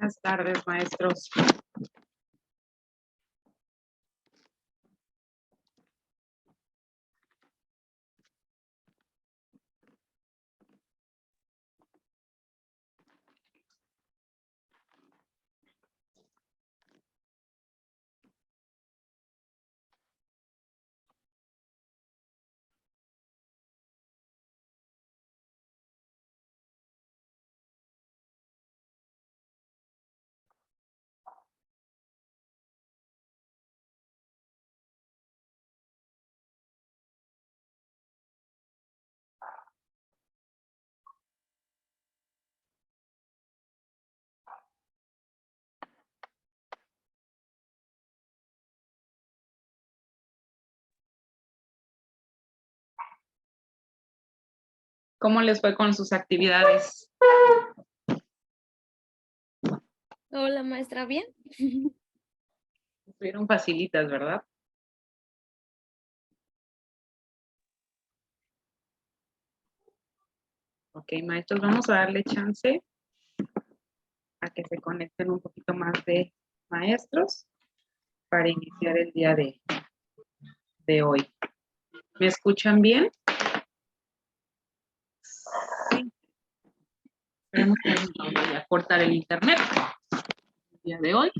Buenas tardes, maestros. ¿Cómo les fue con sus actividades? Hola, maestra, ¿bien? Estuvieron facilitas, ¿verdad? Ok, maestros, vamos a darle chance a que se conecten un poquito más de maestros para iniciar el día de hoy. ¿Me escuchan bien? Sí. Esperemos que no vaya a cortar el internet el día de hoy.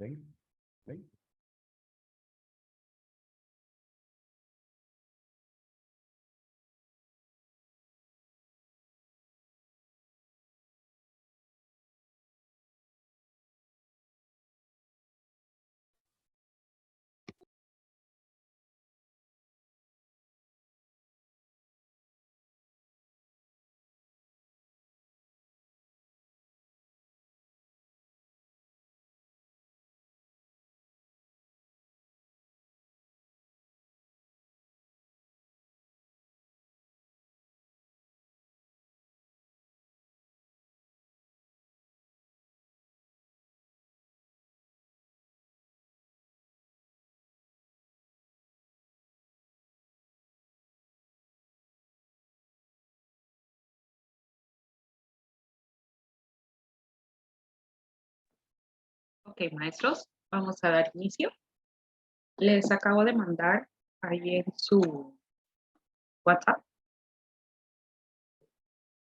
Ven, ven. Ok, maestros, vamos a dar inicio. Les acabo de mandar ahí en su WhatsApp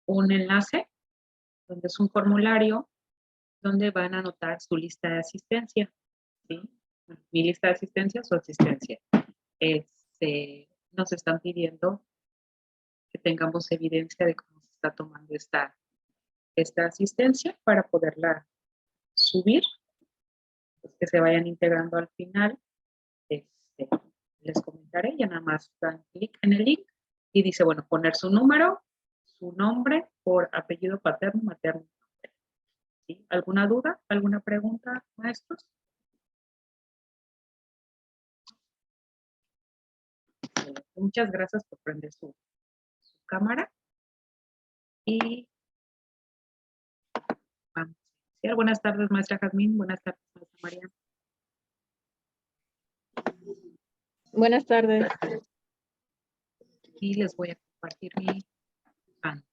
un enlace donde es un formulario donde van a anotar su lista de asistencia. ¿Sí? Mi lista de asistencia, su asistencia. Nos están pidiendo que tengamos evidencia de cómo se está tomando esta asistencia para poderla subir, pues que se vayan integrando al final. Les comentaré, ya nada más dan clic en el link y dice, bueno, poner su número, su nombre por apellido paterno, materno. ¿Sí? ¿Alguna duda? ¿Alguna pregunta, maestros? Muchas gracias por prender su cámara y vamos a iniciar. Buenas tardes, maestra Jazmín. Buenas tardes, maestra María. Buenas tardes. Y les voy a compartir mi pantalla.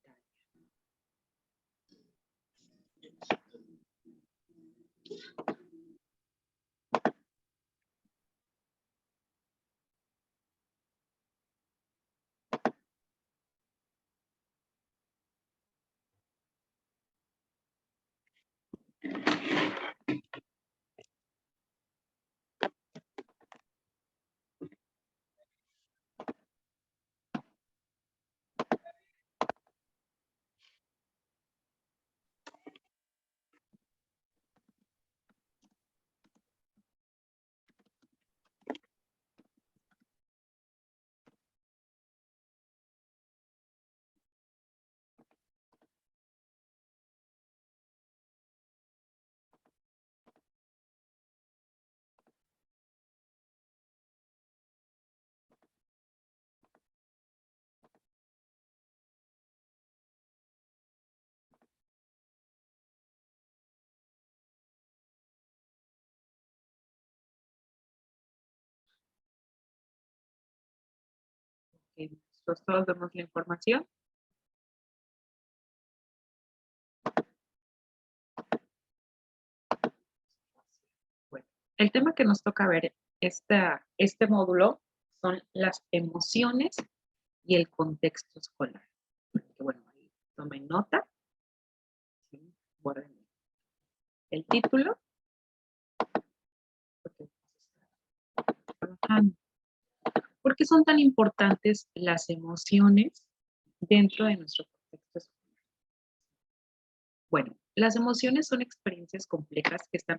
Pues todos vemos la información. Bueno, el tema que nos toca ver este módulo son las emociones y el contexto escolar. Que bueno, ahí tomen nota. ¿Sí? Guarden el título. ¿Por qué son tan importantes las emociones dentro de nuestro contexto escolar? Bueno, las emociones son experiencias complejas que están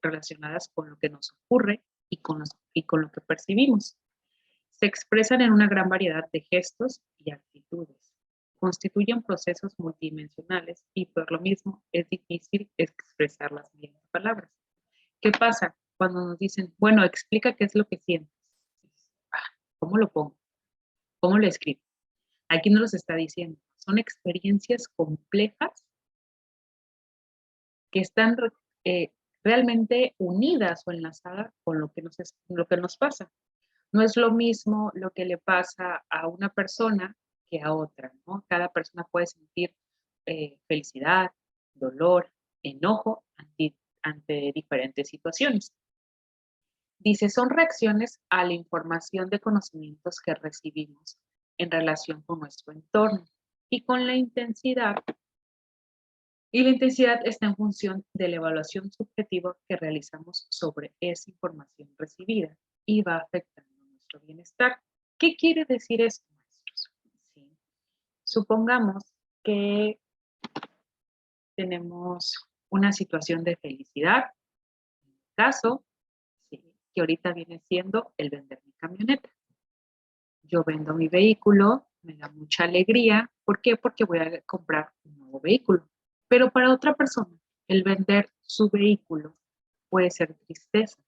relacionadas con lo que nos ocurre y con lo que percibimos. Se expresan en una gran variedad de gestos y actitudes. Constituyen procesos multidimensionales y por lo mismo es difícil expresarlas mediante palabras. ¿Qué pasa cuando nos dicen, bueno, explica qué es lo que sientes? ¿Cómo lo pongo? ¿Cómo lo escribo? Aquí no los está diciendo. Son experiencias complejas que están realmente unidas o enlazadas con lo que nos pasa. No es lo mismo lo que le pasa a una persona que a otra, ¿no? Cada persona puede sentir felicidad, dolor, enojo ante diferentes situaciones. Dice, son reacciones a la información de conocimientos que recibimos en relación con nuestro entorno y con la intensidad. Y la intensidad está en función de la evaluación subjetiva que realizamos sobre esa información recibida y va afectando nuestro bienestar. ¿Qué quiere decir esto, maestros? ¿Sí? Supongamos que tenemos una situación de felicidad, en mi caso, ¿sí? Que ahorita viene siendo el vender mi camioneta. Yo vendo mi vehículo, me da mucha alegría. ¿Por qué? Porque voy a comprar un nuevo vehículo. Pero para otra persona, el vender su vehículo puede ser tristeza.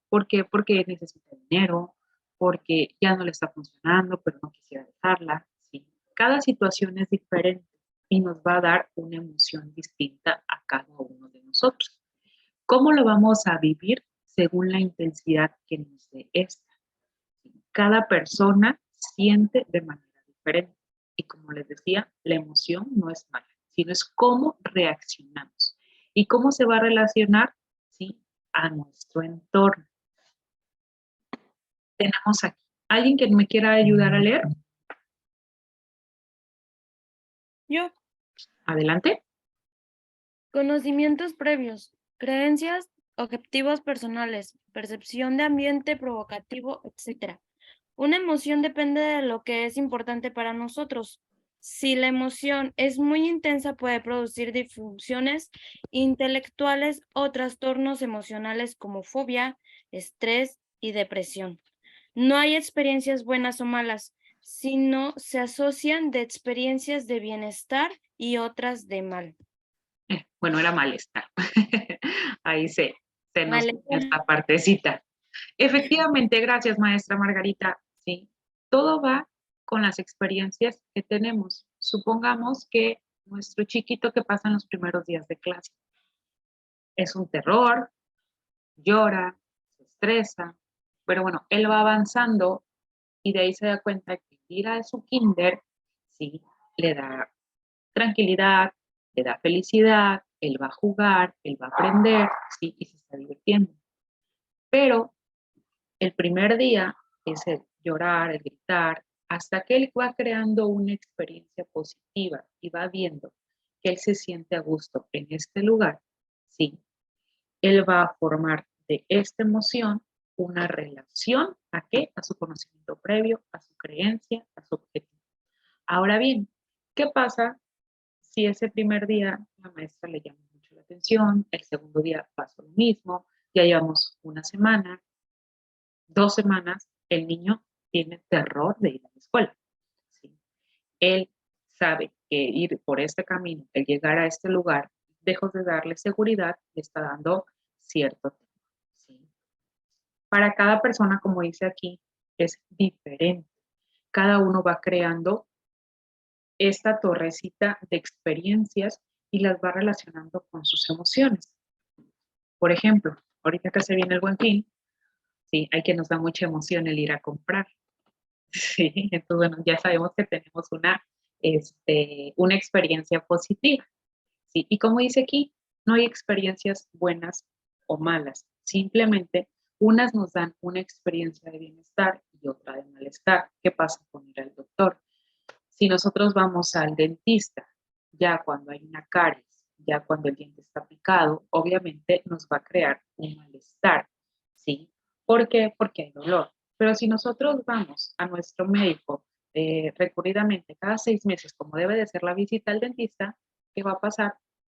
¿Por qué? Porque necesita dinero, porque ya no le está funcionando, pero no quisiera dejarla. ¿Sí? Cada situación es diferente y nos va a dar una emoción distinta a cada uno de nosotros. ¿Cómo lo vamos a vivir? Según la intensidad que nos dé esta. Cada persona siente de manera diferente. Y como les decía, la emoción no es mala, sino es cómo reaccionamos. ¿Y cómo se va a relacionar? ¿Sí? A nuestro entorno. Tenemos aquí. ¿Alguien que me quiera ayudar a leer? Yo. Adelante. Conocimientos previos, creencias, objetivos personales, percepción de ambiente provocativo, etc. Una emoción depende de lo que es importante para nosotros. Si la emoción es muy intensa, puede producir disfunciones intelectuales o trastornos emocionales como fobia, estrés y depresión. No hay experiencias buenas o malas, sino se asocian de experiencias de bienestar y otras de mal. Bueno, era malestar. Ahí se nos Vale. une esta partecita. Efectivamente, gracias, maestra Margarita. Sí, todo va con las experiencias que tenemos. Supongamos que nuestro chiquito que pasa en los primeros días de clase es un terror, llora, se estresa, pero bueno, él va avanzando y de ahí se da cuenta que ir a su kinder, sí, le da tranquilidad, le da felicidad, él va a jugar, él va a aprender, sí, y se está divirtiendo. Pero el primer día es el llorar, el gritar, hasta que él va creando una experiencia positiva y va viendo que él se siente a gusto en este lugar, sí, él va a formar de esta emoción una relación ¿a qué? A su conocimiento previo, a su creencia, a su objetivo. Ahora bien, ¿qué pasa si ese primer día la maestra le llama mucho la atención, el segundo día pasó lo mismo, ya llevamos una semana, 2 semanas, el niño tiene terror de ir a la escuela? ¿Sí? Él sabe que ir por este camino, el llegar a este lugar, lejos de darle seguridad, le está dando cierto temor. ¿Sí? Para cada persona, como dice aquí, es diferente. Cada uno va creando esta torrecita de experiencias y las va relacionando con sus emociones. Por ejemplo, ahorita que se viene el Buen Fin, sí, hay que nos da mucha emoción el ir a comprar. Sí, entonces bueno, ya sabemos que tenemos una experiencia positiva. ¿Sí? Y como dice aquí, no hay experiencias buenas o malas, simplemente unas nos dan una experiencia de bienestar y otra de malestar. ¿Qué pasa con ir al doctor? Si nosotros vamos al dentista, ya cuando hay una caries, ya cuando el diente está picado, obviamente nos va a crear un malestar, ¿sí? ¿Por qué? Porque hay dolor. Pero si nosotros vamos a nuestro médico recurridamente cada 6 meses, como debe de ser la visita al dentista, ¿qué va a pasar?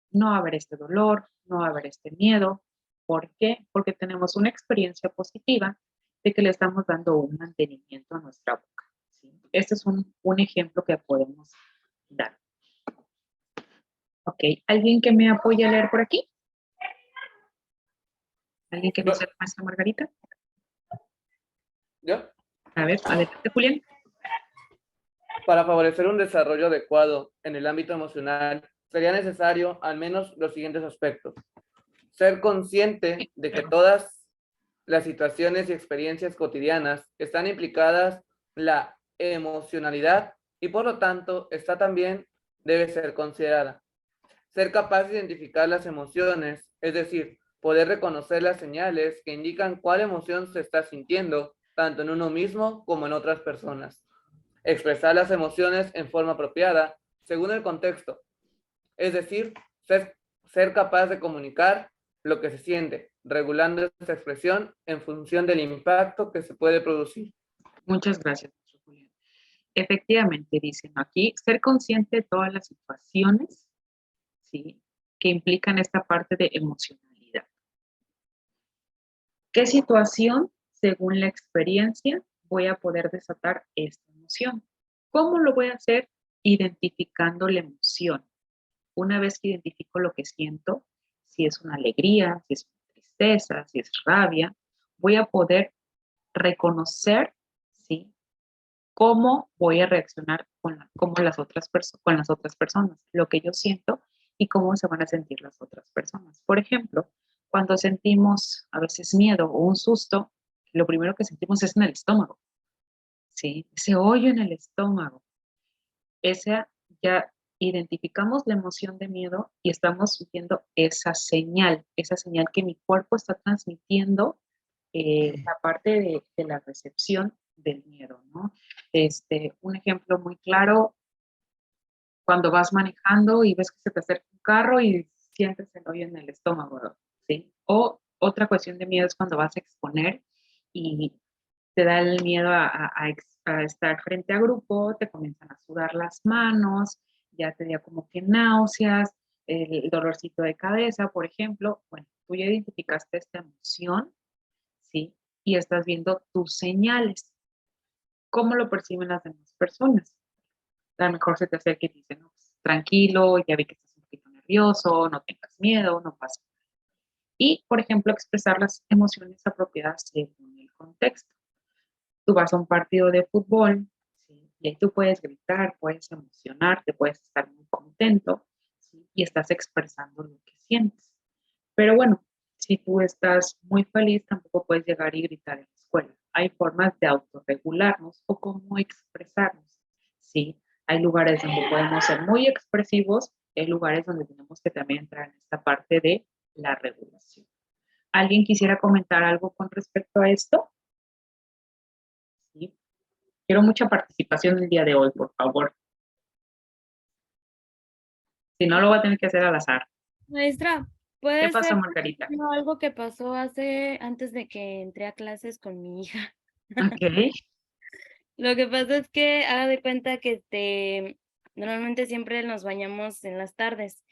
No va a haber este dolor, no va a haber este miedo. ¿Por qué? Porque tenemos una experiencia positiva de que le estamos dando un mantenimiento a nuestra boca. ¿Sí? Este es un ejemplo que podemos dar. Ok, ¿alguien que me apoye a leer por aquí? ¿Alguien que no sea la maestra Margarita? ¿Yo? A ver, adelante, Julián. Para favorecer un desarrollo adecuado en el ámbito emocional, sería necesario al menos los siguientes aspectos. Ser consciente de que todas las situaciones y experiencias cotidianas están implicadas la emocionalidad y por lo tanto esta también debe ser considerada. Ser capaz de identificar las emociones, es decir, poder reconocer las señales que indican cuál emoción se está sintiendo, tanto en uno mismo como en otras personas. Expresar las emociones en forma apropiada, según el contexto. Es decir, ser capaz de comunicar lo que se siente, regulando esta expresión en función del impacto que se puede producir. Muchas gracias, Julián. Efectivamente, dicen aquí, ser consciente de todas las situaciones, ¿sí?, que implican esta parte de emocionalidad. ¿Qué situación, según la experiencia, voy a poder desatar esta emoción? ¿Cómo lo voy a hacer? Identificando la emoción. Una vez que identifico lo que siento, si es una alegría, si es una tristeza, si es rabia, voy a poder reconocer, ¿sí?, cómo voy a reaccionar con las otras personas, lo que yo siento y cómo se van a sentir las otras personas. Por ejemplo, cuando sentimos a veces miedo o un susto, lo primero que sentimos es en el estómago, ¿sí? Ese hoyo en el estómago. Esa ya identificamos la emoción de miedo y estamos viendo esa señal que mi cuerpo está transmitiendo la parte de la recepción del miedo, ¿no? Un ejemplo muy claro, cuando vas manejando y ves que se te acerca un carro y sientes el hoyo en el estómago, ¿sí? O otra cuestión de miedo es cuando vas a exponer y te da el miedo a estar frente a grupo, te comienzan a sudar las manos, ya te da como que náuseas, el dolorcito de cabeza, por ejemplo. Bueno, tú ya identificaste esta emoción, ¿sí? Y estás viendo tus señales. ¿Cómo lo perciben las demás personas? A lo mejor se te acerca y te dice, no, pues, tranquilo, ya vi que estás un poquito nervioso, no tengas miedo, no pasa nada. Y, por ejemplo, expresar las emociones apropiadas según el contexto. Tú vas a un partido de fútbol, ¿sí? Y ahí tú puedes gritar, puedes emocionarte, puedes estar muy contento, ¿sí? Y estás expresando lo que sientes. Pero bueno, si tú estás muy feliz, tampoco puedes llegar y gritar en la escuela. Hay formas de autorregularnos o cómo expresarnos, ¿sí? Hay lugares donde podemos ser muy expresivos, hay lugares donde tenemos que también entrar en esta parte de la regulación. ¿Alguien quisiera comentar algo con respecto a esto? ¿Sí? Quiero mucha participación el día de hoy, por favor. Si no, lo voy a tener que hacer al azar. Maestra, ¿Qué puede pasó, ser Margarita? algo que pasó antes de que entré a clases con mi hija. Ok. Lo que pasa es que haga de cuenta que normalmente siempre nos bañamos en las tardes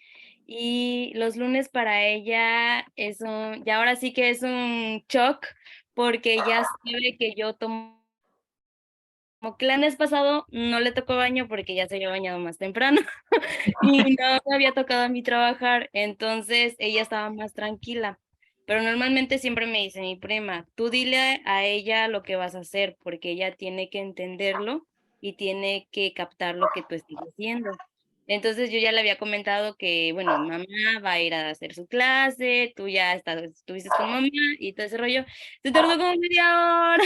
y los lunes para ella y ahora sí que es un shock porque ya sabe que yo tomo, como que el mes pasado no le tocó baño porque ya se había bañado más temprano y no me había tocado a mí trabajar, entonces ella estaba más tranquila. Pero normalmente siempre me dice mi prima, tú dile a ella lo que vas a hacer, porque ella tiene que entenderlo y tiene que captar lo que tú estás haciendo. Entonces yo ya le había comentado que, bueno, mamá va a ir a hacer su clase, tú ya estuviste con mamá y todo ese rollo. Se tardó como media hora,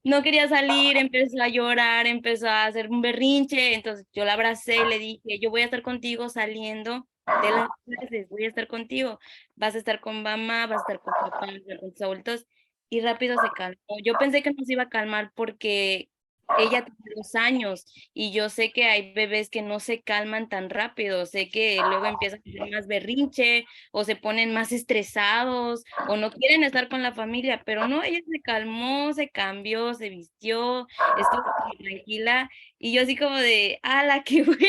no quería salir, empezó a llorar, empezó a hacer un berrinche, entonces yo la abracé y le dije, yo voy a estar contigo saliendo de las clases, voy a estar contigo, vas a estar con mamá, vas a estar con papá, vas a estar con tus abuelitos, y rápido se calmó. Yo pensé que no se iba a calmar porque ella tiene 2 años y yo sé que hay bebés que no se calman tan rápido, sé que luego empiezan a hacer más berrinche o se ponen más estresados o no quieren estar con la familia, pero no, ella se calmó, se cambió, se vistió, estuvo tranquila y yo así como de, ¡ala, qué bueno!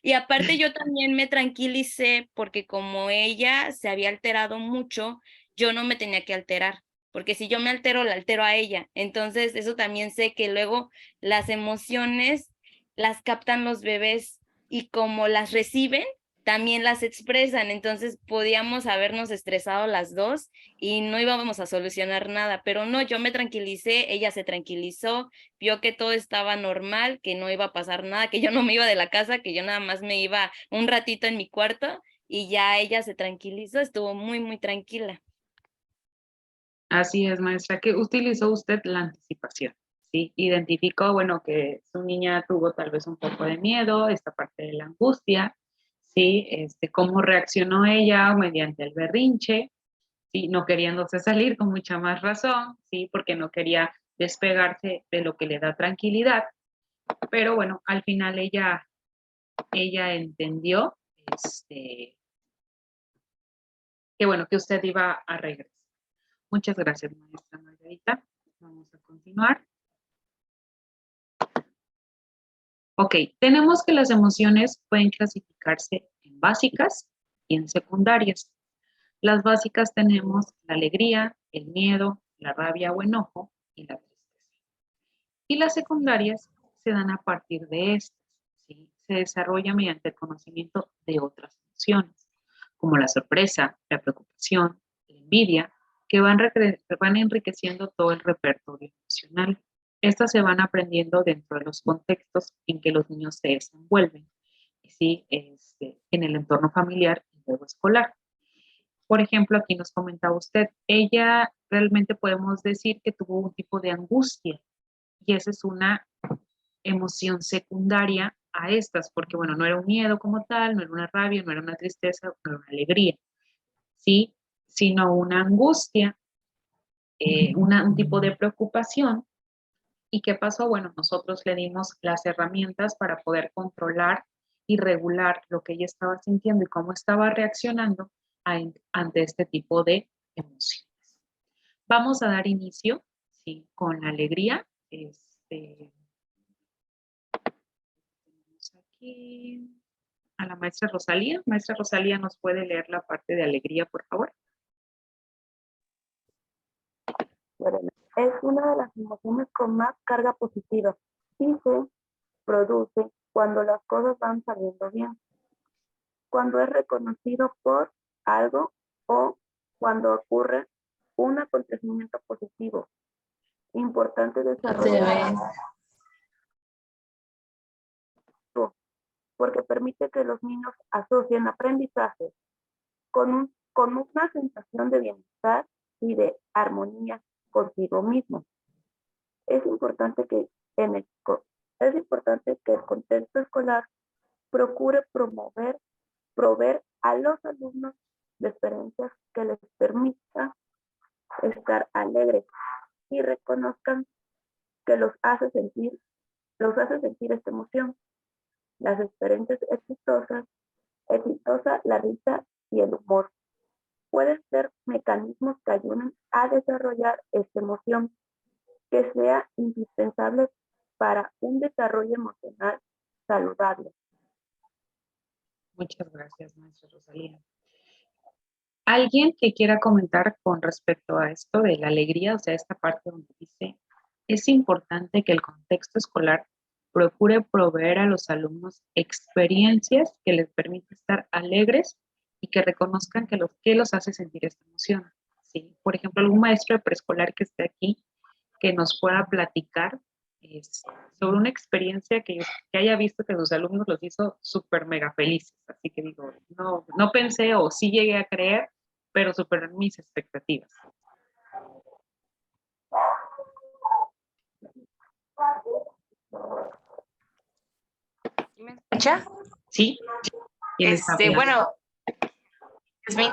Y aparte yo también me tranquilicé porque como ella se había alterado mucho, yo no me tenía que alterar, porque si yo me altero, la altero a ella. Entonces eso también sé que luego las emociones las captan los bebés y como las reciben, también las expresan. Entonces podíamos habernos estresado las dos y no íbamos a solucionar nada, pero no, yo me tranquilicé, ella se tranquilizó, vio que todo estaba normal, que no iba a pasar nada, que yo no me iba de la casa, que yo nada más me iba un ratito en mi cuarto y ya ella se tranquilizó, estuvo muy, muy tranquila. Así es, maestra, que utilizó usted la anticipación, ¿sí? Identificó, bueno, que su niña tuvo tal vez un poco de miedo, esta parte de la angustia, ¿sí? Cómo reaccionó ella mediante el berrinche, ¿sí? No queriéndose salir con mucha más razón, ¿sí? Porque no quería despegarse de lo que le da tranquilidad, pero bueno, al final ella entendió, que bueno, que usted iba a regresar. Muchas gracias, maestra Margarita. Vamos a continuar. Ok, tenemos que las emociones pueden clasificarse en básicas y en secundarias. Las básicas tenemos la alegría, el miedo, la rabia o enojo y la tristeza. Y las secundarias se dan a partir de estas, ¿sí? Se desarrolla mediante el conocimiento de otras emociones, como la sorpresa, la preocupación, la envidia, que van enriqueciendo todo el repertorio emocional. Estas se van aprendiendo dentro de los contextos en que los niños se desenvuelven, ¿sí? En el entorno familiar y luego escolar. Por ejemplo, aquí nos comentaba usted, ella realmente podemos decir que tuvo un tipo de angustia y esa es una emoción secundaria a estas, porque bueno, no era un miedo como tal, no era una rabia, no era una tristeza, no era una alegría, ¿sí? Sino una angustia, un tipo de preocupación. ¿Y qué pasó? Bueno, nosotros le dimos las herramientas para poder controlar y regular lo que ella estaba sintiendo y cómo estaba reaccionando ante este tipo de emociones. Vamos a dar inicio, ¿sí? Con la alegría. Tenemos aquí a la maestra Rosalía. Maestra Rosalía, ¿nos puede leer la parte de alegría, por favor? Es una de las emociones con más carga positiva y se produce cuando las cosas van saliendo bien, cuando es reconocido por algo o cuando ocurre un acontecimiento positivo. Importante desarrollar porque permite que los niños asocien aprendizaje con una sensación de bienestar y de armonía consigo mismo. Es importante que el contexto escolar procure proveer a los alumnos de experiencias que les permita estar alegres y reconozcan que los hace sentir esta emoción. Las experiencias exitosa, la risa y el humor pueden ser mecanismos que ayuden a desarrollar esta emoción que sea indispensable para un desarrollo emocional saludable. Muchas gracias, maestra Rosalía. ¿Alguien que quiera comentar con respecto a esto de la alegría? O sea, esta parte donde dice, es importante que el contexto escolar procure proveer a los alumnos experiencias que les permita estar alegres y que reconozcan que los hace sentir esta emoción. ¿Sí? Por ejemplo, algún maestro de preescolar que esté aquí que nos pueda platicar sobre una experiencia que haya visto que sus alumnos los hizo súper mega felices. Así que digo, no pensé o sí llegué a creer, pero superaron mis expectativas. ¿Me escucha? ¿Sí? ¿Quién está hablando? Bueno, Yasmín,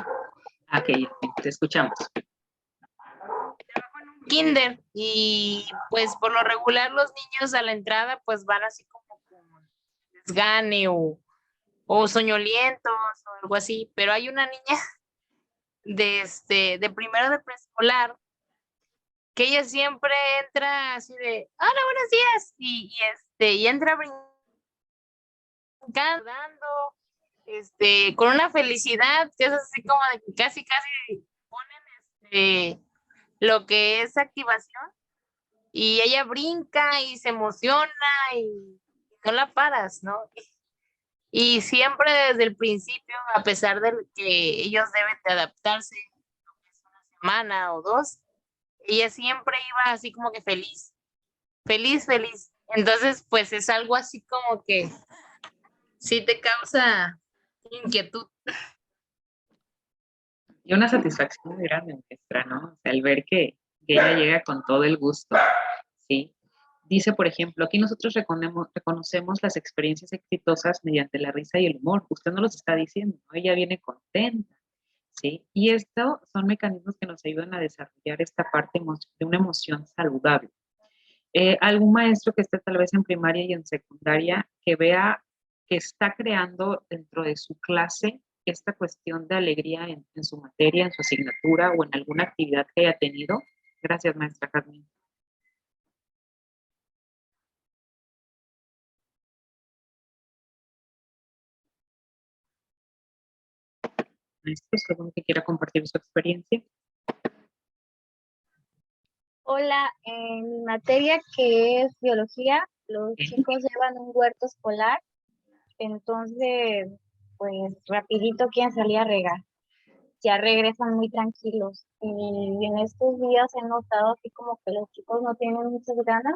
Ok, te escuchamos. trabajo en un kinder y pues por lo regular los niños a la entrada pues van así como con desgane o soñolientos o algo así, pero hay una niña de primero de preescolar que ella siempre entra así de, hola, buenos días, y entra brincando, dando, con una felicidad que es así como de que casi ponen lo que es activación y ella brinca y se emociona y no la paras, ¿no? Y siempre desde el principio, a pesar de que ellos deben de adaptarse una semana o dos, ella siempre iba así como que feliz, feliz, feliz. Entonces, pues es algo así como que sí te causa inquietud. Y una satisfacción muy grande, maestra, ¿no? O sea, el ver que ella llega con todo el gusto, ¿sí? Dice, por ejemplo, aquí nosotros reconocemos las experiencias exitosas mediante la risa y el humor. Usted no los está diciendo, ¿no? Ella viene contenta, ¿sí? Y esto son mecanismos que nos ayudan a desarrollar esta parte de una emoción saludable. Algún maestro que esté tal vez en primaria y en secundaria que vea que está creando dentro de su clase esta cuestión de alegría en su materia, en su asignatura o en alguna actividad que haya tenido. Gracias, maestra Carmen. Maestro, ¿alguno que quiera compartir su experiencia? Hola, en mi materia que es biología, los chicos llevan un huerto escolar, entonces, pues rapidito quieren salir a regar, ya regresan muy tranquilos. Y en estos días he notado así como que los chicos no tienen muchas ganas,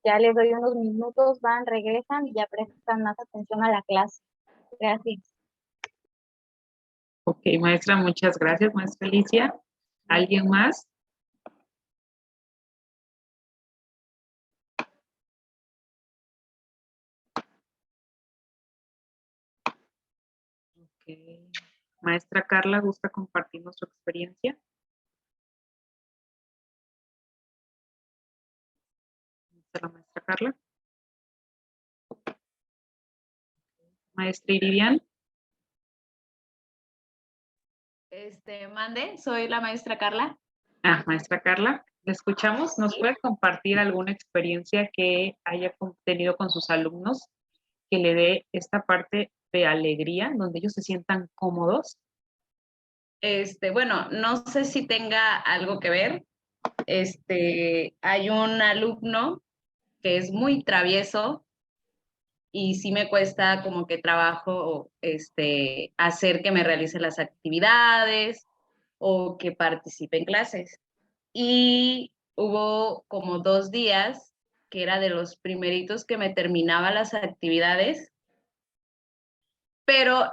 ya les doy unos minutos, van, regresan y ya prestan más atención a la clase. Gracias. Ok, maestra, muchas gracias, maestra Alicia. ¿Alguien más? Ok. Maestra Carla, ¿gusta compartirnos su experiencia? La maestra Carla. Maestra Iridian. Mande, soy la maestra Carla. Maestra Carla, ¿le escuchamos? ¿Nos puede compartir alguna experiencia que haya tenido con sus alumnos que le dé esta parte de alegría, donde ellos se sientan cómodos? Bueno, no sé si tenga algo que ver. Hay un alumno que es muy travieso y sí me cuesta como que trabajo hacer que me realice las actividades o que participe en clases. Y hubo como 2 días que era de los primeritos que me terminaba las actividades, pero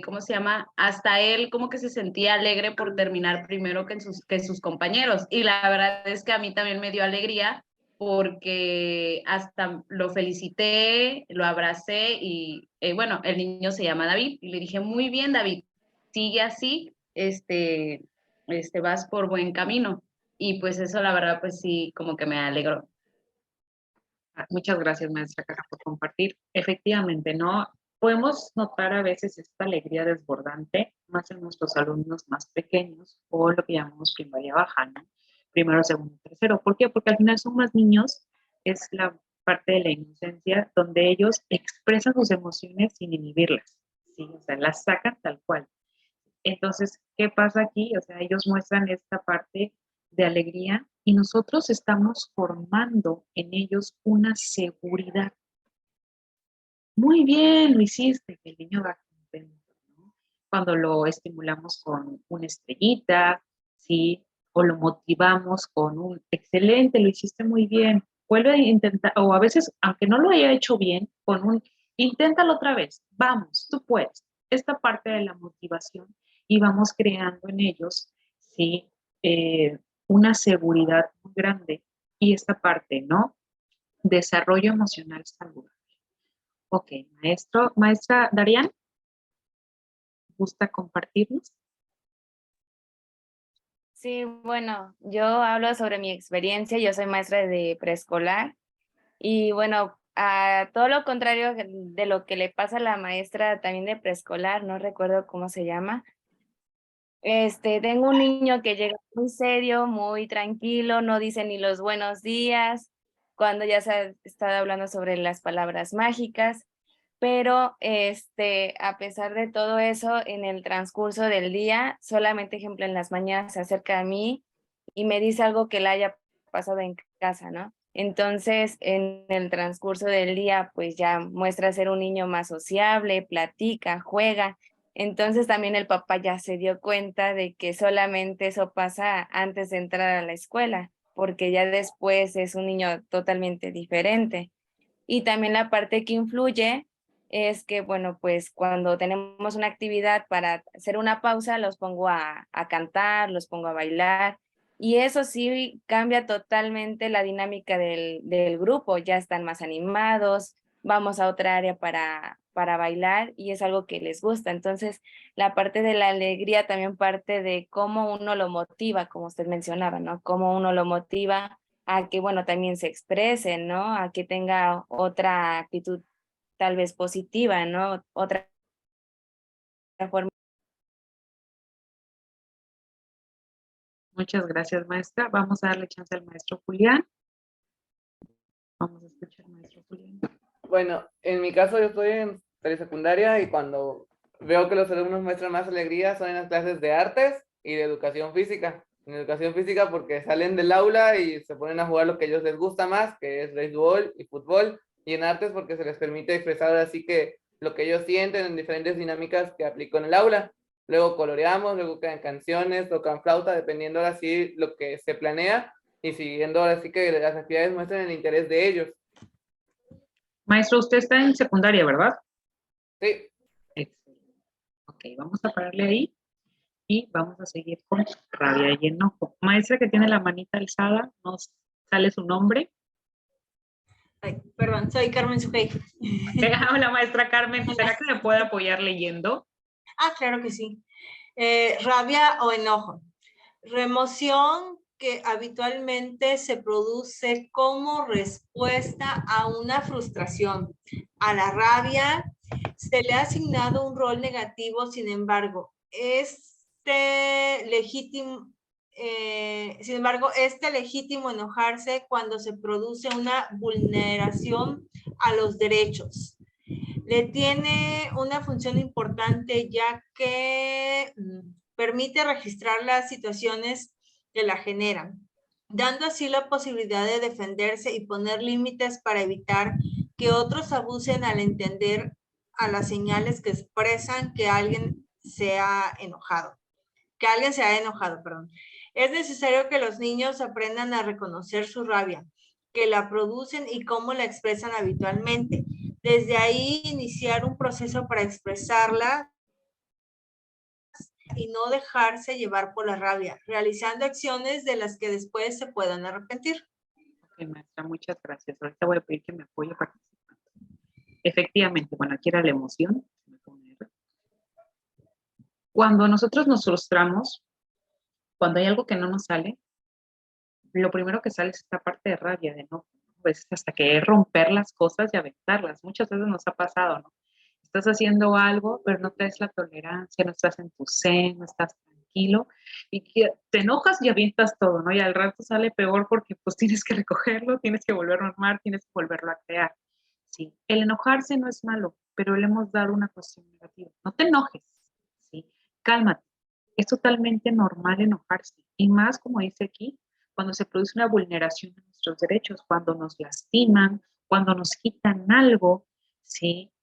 ¿cómo se llama? Hasta él como que se sentía alegre por terminar primero que sus compañeros. Y la verdad es que a mí también me dio alegría porque hasta lo felicité, lo abracé y bueno, el niño se llama David y le dije, muy bien, David, sigue así, vas por buen camino. Y pues eso la verdad pues sí, como que me alegró. Muchas gracias, maestra Carla, por compartir. Efectivamente, ¿no? Podemos notar a veces esta alegría desbordante, más en nuestros alumnos más pequeños, o lo que llamamos primaria baja, ¿no? Primero, segundo, tercero. ¿Por qué? Porque al final son más niños, es la parte de la inocencia, donde ellos expresan sus emociones sin inhibirlas, ¿sí? O sea, las sacan tal cual. Entonces, ¿qué pasa aquí? O sea, ellos muestran esta parte de alegría y nosotros estamos formando en ellos una seguridad. Muy bien, lo hiciste, que el niño va contento, ¿no? Cuando lo estimulamos con una estrellita, ¿sí? O lo motivamos con un excelente, lo hiciste muy bien. Vuelve a intentar, o a veces, aunque no lo haya hecho bien, con un inténtalo otra vez, vamos, tú puedes. Esta parte de la motivación y vamos creando en ellos, ¿sí? Una seguridad muy grande. Y esta parte, ¿no? Desarrollo emocional saludable. Ok, maestra Darian, ¿gusta compartirnos? Sí, bueno, yo hablo sobre mi experiencia, yo soy maestra de preescolar y bueno, a todo lo contrario de lo que le pasa a la maestra también de preescolar, no recuerdo cómo se llama. Tengo un niño que llega muy serio, muy tranquilo, no dice ni los buenos días, cuando ya se ha estado hablando sobre las palabras mágicas, pero a pesar de todo eso, en el transcurso del día, solamente ejemplo en las mañanas se acerca a mí y me dice algo que le haya pasado en casa, ¿no? Entonces, en el transcurso del día, pues ya muestra ser un niño más sociable, platica, juega. Entonces también el papá ya se dio cuenta de que solamente eso pasa antes de entrar a la escuela, porque ya después es un niño totalmente diferente. Y también la parte que influye es que, bueno, pues cuando tenemos una actividad para hacer una pausa, los pongo a cantar, los pongo a bailar. Y eso sí cambia totalmente la dinámica del grupo. Ya están más animados, vamos a otra área para bailar y es algo que les gusta. Entonces, la parte de la alegría también parte de cómo uno lo motiva, como usted mencionaba, ¿no? Cómo uno lo motiva a que, bueno, también se exprese, ¿no? A que tenga otra actitud tal vez positiva, ¿no? Otra forma. Muchas gracias, maestra. Vamos a darle chance al maestro Julián. Vamos a escuchar al maestro Julián. Bueno, en mi caso yo estoy en telesecundaria y cuando veo que los alumnos muestran más alegría son en las clases de artes y de educación física. En educación física porque salen del aula y se ponen a jugar lo que a ellos les gusta más, que es béisbol y fútbol, y en artes porque se les permite expresar así que lo que ellos sienten en diferentes dinámicas que aplico en el aula. Luego coloreamos, luego crean canciones, tocan flauta, dependiendo ahora sí lo que se planea y siguiendo ahora sí que las actividades muestran el interés de ellos. Maestro, usted está en secundaria, ¿verdad? Sí. Excelente. Ok, vamos a pararle ahí y vamos a seguir con rabia y enojo. Maestra que tiene la manita alzada, ¿nos sale su nombre? Ay, perdón, soy Carmen Sujei. Hola, maestra Carmen. ¿Será que me puede apoyar leyendo? Claro que sí. Rabia o enojo. Remoción que habitualmente se produce como respuesta a una frustración. A la rabia se le ha asignado un rol negativo, sin embargo, este legítimo enojarse cuando se produce una vulneración a los derechos. Le tiene una función importante ya que permite registrar las situaciones que la generan, dando así la posibilidad de defenderse y poner límites para evitar que otros abusen al entender a las señales que expresan que alguien se ha enojado. Es necesario que los niños aprendan a reconocer su rabia, que la producen y cómo la expresan habitualmente. Desde ahí iniciar un proceso para expresarla y no dejarse llevar por la rabia, realizando acciones de las que después se puedan arrepentir. Ok, maestra, muchas gracias. Ahorita voy a pedir que me apoye participando. Efectivamente, bueno, aquí era la emoción. Cuando nosotros nos frustramos, cuando hay algo que no nos sale, lo primero que sale es esta parte de rabia, de no, pues hasta que romper las cosas y aventarlas. Muchas veces nos ha pasado, ¿no? Estás haciendo algo, pero no traes la tolerancia, no estás en tu zen, no estás tranquilo, y que te enojas y avientas todo, ¿no? Y al rato sale peor porque pues tienes que recogerlo, tienes que volverlo a armar, tienes que volverlo a crear. Sí, el enojarse no es malo, pero le hemos dado una cuestión negativa. No te enojes, ¿sí? Cálmate. Es totalmente normal enojarse, y más como dice aquí, cuando se produce una vulneración de nuestros derechos, cuando nos lastiman, cuando nos quitan algo, ¿sí?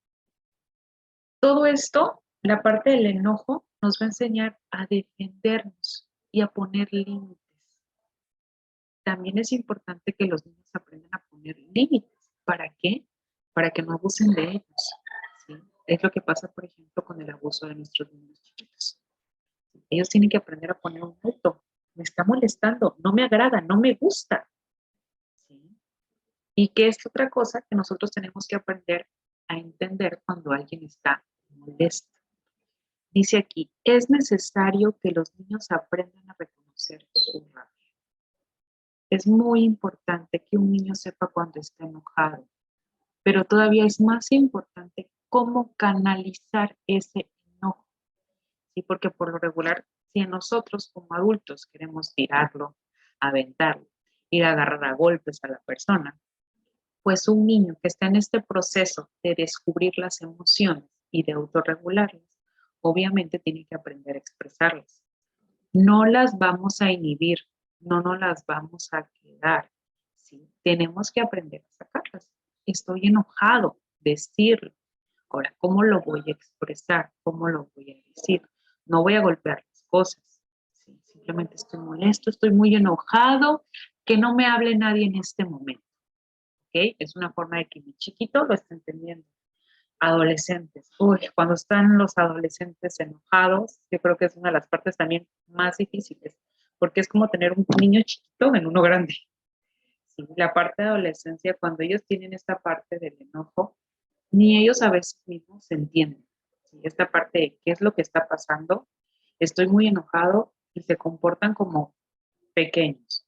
Todo esto, la parte del enojo, nos va a enseñar a defendernos y a poner límites. También es importante que los niños aprendan a poner límites. ¿Para qué? Para que no abusen de ellos, ¿sí? Es lo que pasa, por ejemplo, con el abuso de nuestros niños chiquitos. Ellos tienen que aprender a poner un alto. Me está molestando, no me agrada, no me gusta, ¿sí? Y que es otra cosa que nosotros tenemos que aprender a entender cuando alguien está molesto. Dice aquí, es necesario que los niños aprendan a reconocer su rabia. Es muy importante que un niño sepa cuando está enojado, pero todavía es más importante cómo canalizar ese enojo, ¿sí? Porque por lo regular, si nosotros como adultos queremos tirarlo, aventarlo, ir a agarrar a golpes a la persona, pues un niño que está en este proceso de descubrir las emociones y de autorregularlas, obviamente tiene que aprender a expresarlas. No las vamos a inhibir, no nos las vamos a quedar, ¿sí? Tenemos que aprender a sacarlas. Estoy enojado, decirlo. Ahora, ¿cómo lo voy a expresar? ¿Cómo lo voy a decir? No voy a golpear las cosas, ¿sí? Simplemente estoy molesto, estoy muy enojado, que no me hable nadie en este momento. ¿Ok? Es una forma de que mi chiquito lo esté entendiendo. Adolescentes. Uy, cuando están los adolescentes enojados, yo creo que es una de las partes también más difíciles, porque es como tener un niño chiquito en uno grande. Sí, la parte de adolescencia, cuando ellos tienen esta parte del enojo, ni ellos a veces mismos se entienden. ¿Sí? Esta parte de qué es lo que está pasando, estoy muy enojado, y se comportan como pequeños.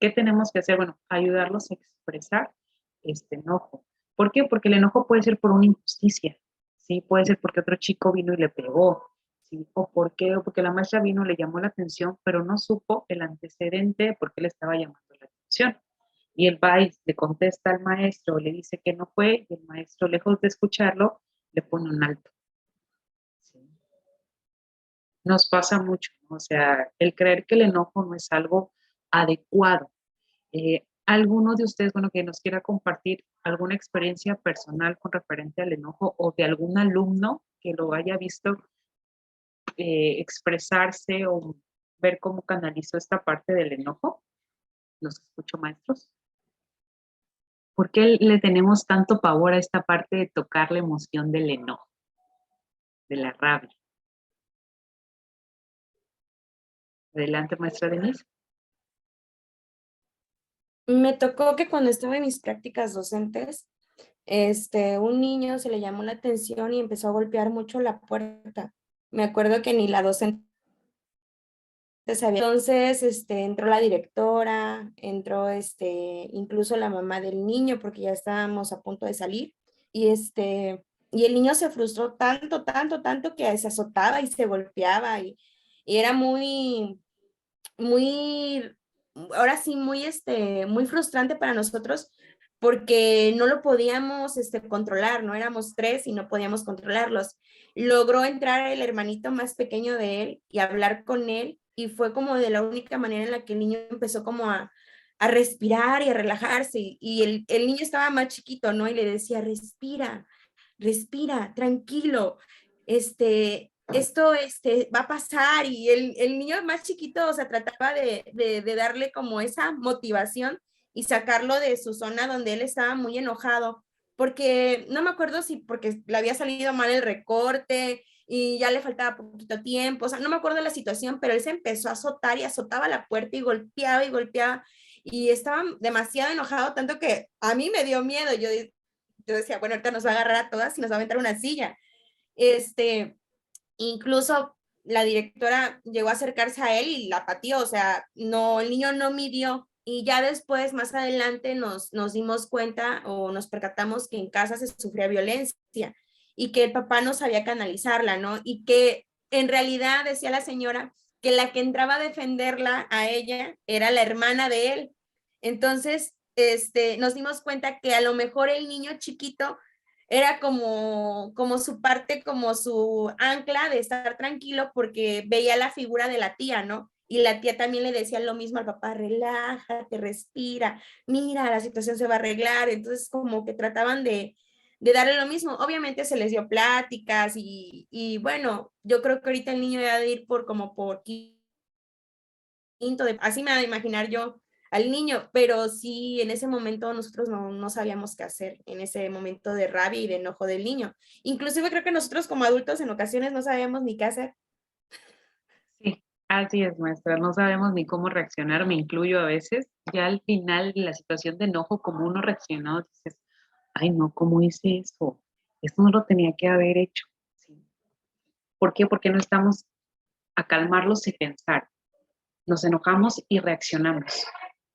¿Qué tenemos que hacer? Bueno, ayudarlos a expresar este enojo. ¿Por qué? Porque el enojo puede ser por una injusticia, ¿sí? Puede ser porque otro chico vino y le pegó, ¿sí? O porque la maestra vino y le llamó la atención, pero no supo el antecedente de por qué le estaba llamando la atención. Y el va y le contesta al maestro, le dice que no fue, y el maestro, lejos de escucharlo, le pone un alto. ¿Sí? Nos pasa mucho, ¿no? O sea, el creer que el enojo no es algo adecuado. ¿Alguno de ustedes, bueno, que nos quiera compartir alguna experiencia personal con referente al enojo, o de algún alumno que lo haya visto expresarse o ver cómo canalizó esta parte del enojo? Los escucho, maestros. ¿Por qué le tenemos tanto pavor a esta parte de tocar la emoción del enojo, de la rabia? Adelante, maestra Denise. Me tocó que cuando estaba en mis prácticas docentes, un niño se le llamó la atención y empezó a golpear mucho la puerta. Me acuerdo que ni la docente sabía. Entonces, entró la directora, entró, incluso la mamá del niño, porque ya estábamos a punto de salir, y y el niño se frustró tanto, tanto, tanto que se azotaba y se golpeaba, y era muy, ahora sí, muy frustrante para nosotros porque no lo podíamos controlar, no éramos tres y no podíamos controlarlos. Logró entrar el hermanito más pequeño de él y hablar con él y fue como de la única manera en la que el niño empezó como a respirar y a relajarse y el niño estaba más chiquito, ¿no? Y le decía, respira, respira, tranquilo, esto va a pasar y el niño más chiquito, o sea, trataba de darle como esa motivación y sacarlo de su zona donde él estaba muy enojado, porque no me acuerdo si porque le había salido mal el recorte y ya le faltaba poquito tiempo, o sea, no me acuerdo de la situación, pero él se empezó a azotar y azotaba la puerta y golpeaba y estaba demasiado enojado, tanto que a mí me dio miedo, yo decía, bueno, ahorita nos va a agarrar a todas y nos va a aventar una silla. Incluso la directora llegó a acercarse a él y la pateó, o sea, no, el niño no midió. Y ya después, más adelante, nos dimos cuenta o nos percatamos que en casa se sufría violencia y que el papá no sabía canalizarla, ¿no? Y que en realidad, decía la señora, que la que entraba a defenderla a ella era la hermana de él. Entonces, nos dimos cuenta que a lo mejor el niño chiquito era como su parte, como su ancla de estar tranquilo porque veía la figura de la tía, ¿no? Y la tía también le decía lo mismo al papá, relájate, respira, mira, la situación se va a arreglar. Entonces como que trataban de darle lo mismo. Obviamente se les dio pláticas y bueno, yo creo que ahorita el niño va a ir por como por así me voy a imaginar yo al niño, pero sí, en ese momento nosotros no sabíamos qué hacer, en ese momento de rabia y de enojo del niño. Inclusive creo que nosotros como adultos en ocasiones no sabíamos ni qué hacer. Sí, así es, maestra. No sabemos ni cómo reaccionar, me incluyo a veces. Ya al final, la situación de enojo, como uno reaccionó, dices, ay, no, ¿cómo hice eso? Esto no lo tenía que haber hecho. ¿Sí? ¿Por qué? Porque no estamos a calmarlos y pensar. Nos enojamos y reaccionamos.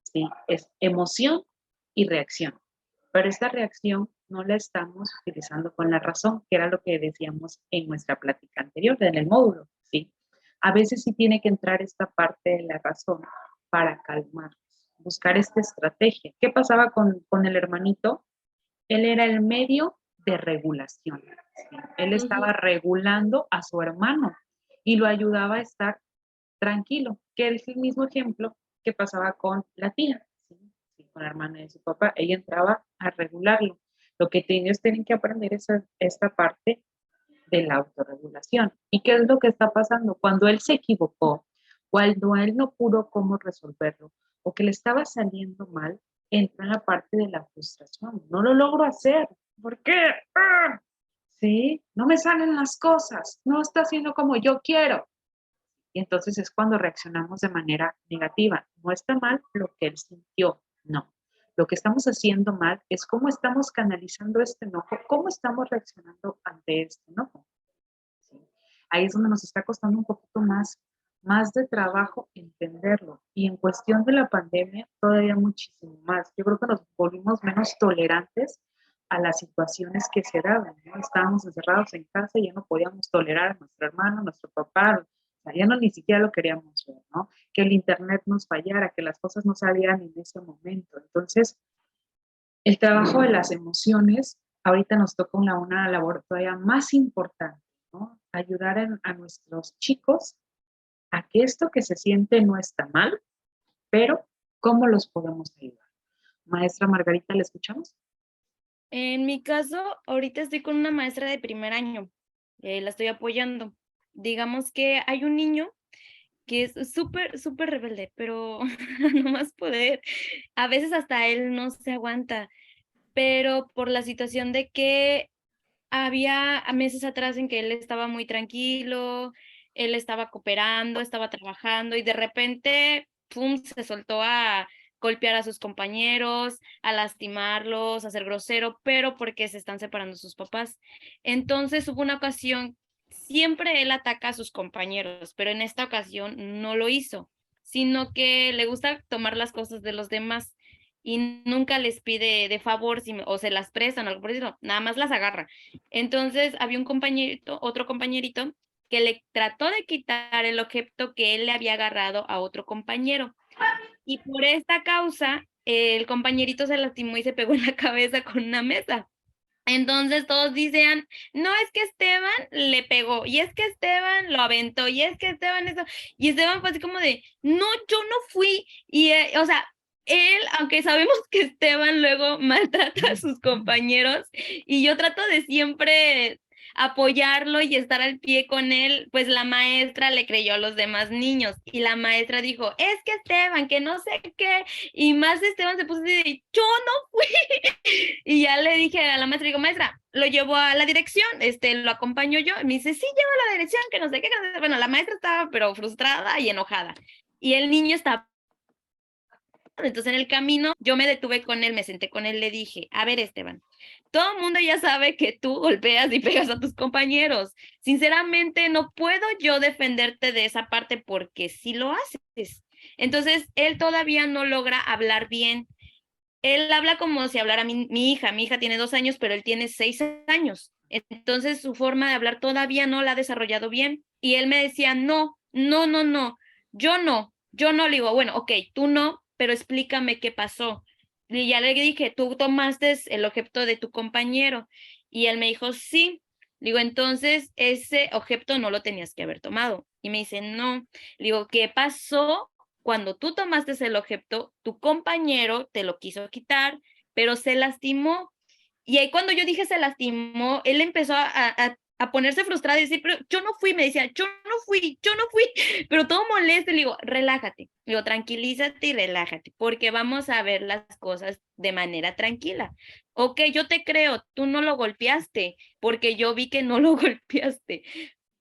¿Sí? Es emoción y reacción. Pero esta reacción no la estamos utilizando con la razón, que era lo que decíamos en nuestra plática anterior, en el módulo. ¿Sí? A veces sí tiene que entrar esta parte de la razón para calmarnos, buscar esta estrategia. ¿Qué pasaba con el hermanito? Él era el medio de regulación. ¿Sí? Él estaba regulando a su hermano y lo ayudaba a estar tranquilo, que es el mismo ejemplo que pasaba con la tía, ¿sí? Sí, con la hermana de su papá. Ella entraba a regularlo. Lo que ellos tienen que aprender es esta parte de la autorregulación. ¿Y qué es lo que está pasando? Cuando él se equivocó, cuando él no pudo cómo resolverlo, o que le estaba saliendo mal, entra en la parte de la frustración. No lo logro hacer. ¿Por qué? ¡Ah! ¿Sí? No me salen las cosas. No está haciendo como yo quiero. Y entonces es cuando reaccionamos de manera negativa. No está mal lo que él sintió, no. Lo que estamos haciendo mal es cómo estamos canalizando este enojo, cómo estamos reaccionando ante este enojo. ¿Sí? Ahí es donde nos está costando un poquito más de trabajo entenderlo. Y en cuestión de la pandemia, todavía muchísimo más. Yo creo que nos volvimos menos tolerantes a las situaciones que se daban, ¿no? Estábamos encerrados en casa y ya no podíamos tolerar a nuestro hermano, a nuestro papá, o sea, ya no ni siquiera lo queríamos ver, ¿no? Que el internet nos fallara, que las cosas no salieran en ese momento. Entonces, el trabajo de las emociones, ahorita nos toca una labor todavía más importante, ¿no? Ayudar a nuestros chicos a que esto que se siente no está mal, pero ¿cómo los podemos ayudar? Maestra Margarita, ¿le escuchamos? En mi caso, ahorita estoy con una maestra de primer año, la estoy apoyando. Digamos que hay un niño que es súper, súper rebelde, pero no más poder. A veces hasta él no se aguanta, pero por la situación de que había meses atrás en que él estaba muy tranquilo, él estaba cooperando, estaba trabajando y de repente, pum, se soltó a golpear a sus compañeros, a lastimarlos, a ser grosero, pero porque se están separando sus papás. Entonces hubo una ocasión, siempre él ataca a sus compañeros, pero en esta ocasión no lo hizo, sino que le gusta tomar las cosas de los demás y nunca les pide de favor o se las prestan o algo por eso, nada más las agarra. Entonces había un compañerito, otro compañerito, que le trató de quitar el objeto que él le había agarrado a otro compañero. Y por esta causa, el compañerito se lastimó y se pegó en la cabeza con una mesa. Entonces todos dicen, no, es que Esteban le pegó, y es que Esteban lo aventó, y es que Esteban eso, y Esteban fue así como de, no, yo no fui, y o sea, él, aunque sabemos que Esteban luego maltrata a sus compañeros, y yo trato de siempre apoyarlo y estar al pie con él, pues la maestra le creyó a los demás niños, y la maestra dijo, es que Esteban, que no sé qué, y más Esteban se puso así de, yo no fui, y ya le dije a la maestra, digo, maestra, lo llevo a la dirección, lo acompaño yo, y me dice, sí, llevo a la dirección, que no sé qué, bueno, la maestra estaba pero frustrada y enojada, y el niño estaba. Entonces en el camino yo me detuve con él, me senté con él, le dije, a ver Esteban, todo el mundo ya sabe que tú golpeas y pegas a tus compañeros. Sinceramente no puedo yo defenderte de esa parte porque sí lo haces. Entonces él todavía no logra hablar bien. Él habla como si hablara mi hija. Mi hija tiene 2 años, pero él tiene 6 años. Entonces su forma de hablar todavía no la ha desarrollado bien. Y él me decía, no, no, no, no, yo no. Le digo, bueno, ok, tú no, pero explícame qué pasó. Y ya le dije, tú tomaste el objeto de tu compañero. Y él me dijo, sí. Le digo, entonces ese objeto no lo tenías que haber tomado. Y me dice, no. Le digo, ¿qué pasó? Cuando tú tomaste el objeto, tu compañero te lo quiso quitar, pero se lastimó. Y ahí cuando yo dije se lastimó, él empezó a ponerse frustrado y decir, pero yo no fui, me decía, yo no fui, pero todo molesto. Le digo, relájate, le digo, tranquilízate y relájate, porque vamos a ver las cosas de manera tranquila. Ok, yo te creo, tú no lo golpeaste, porque yo vi que no lo golpeaste,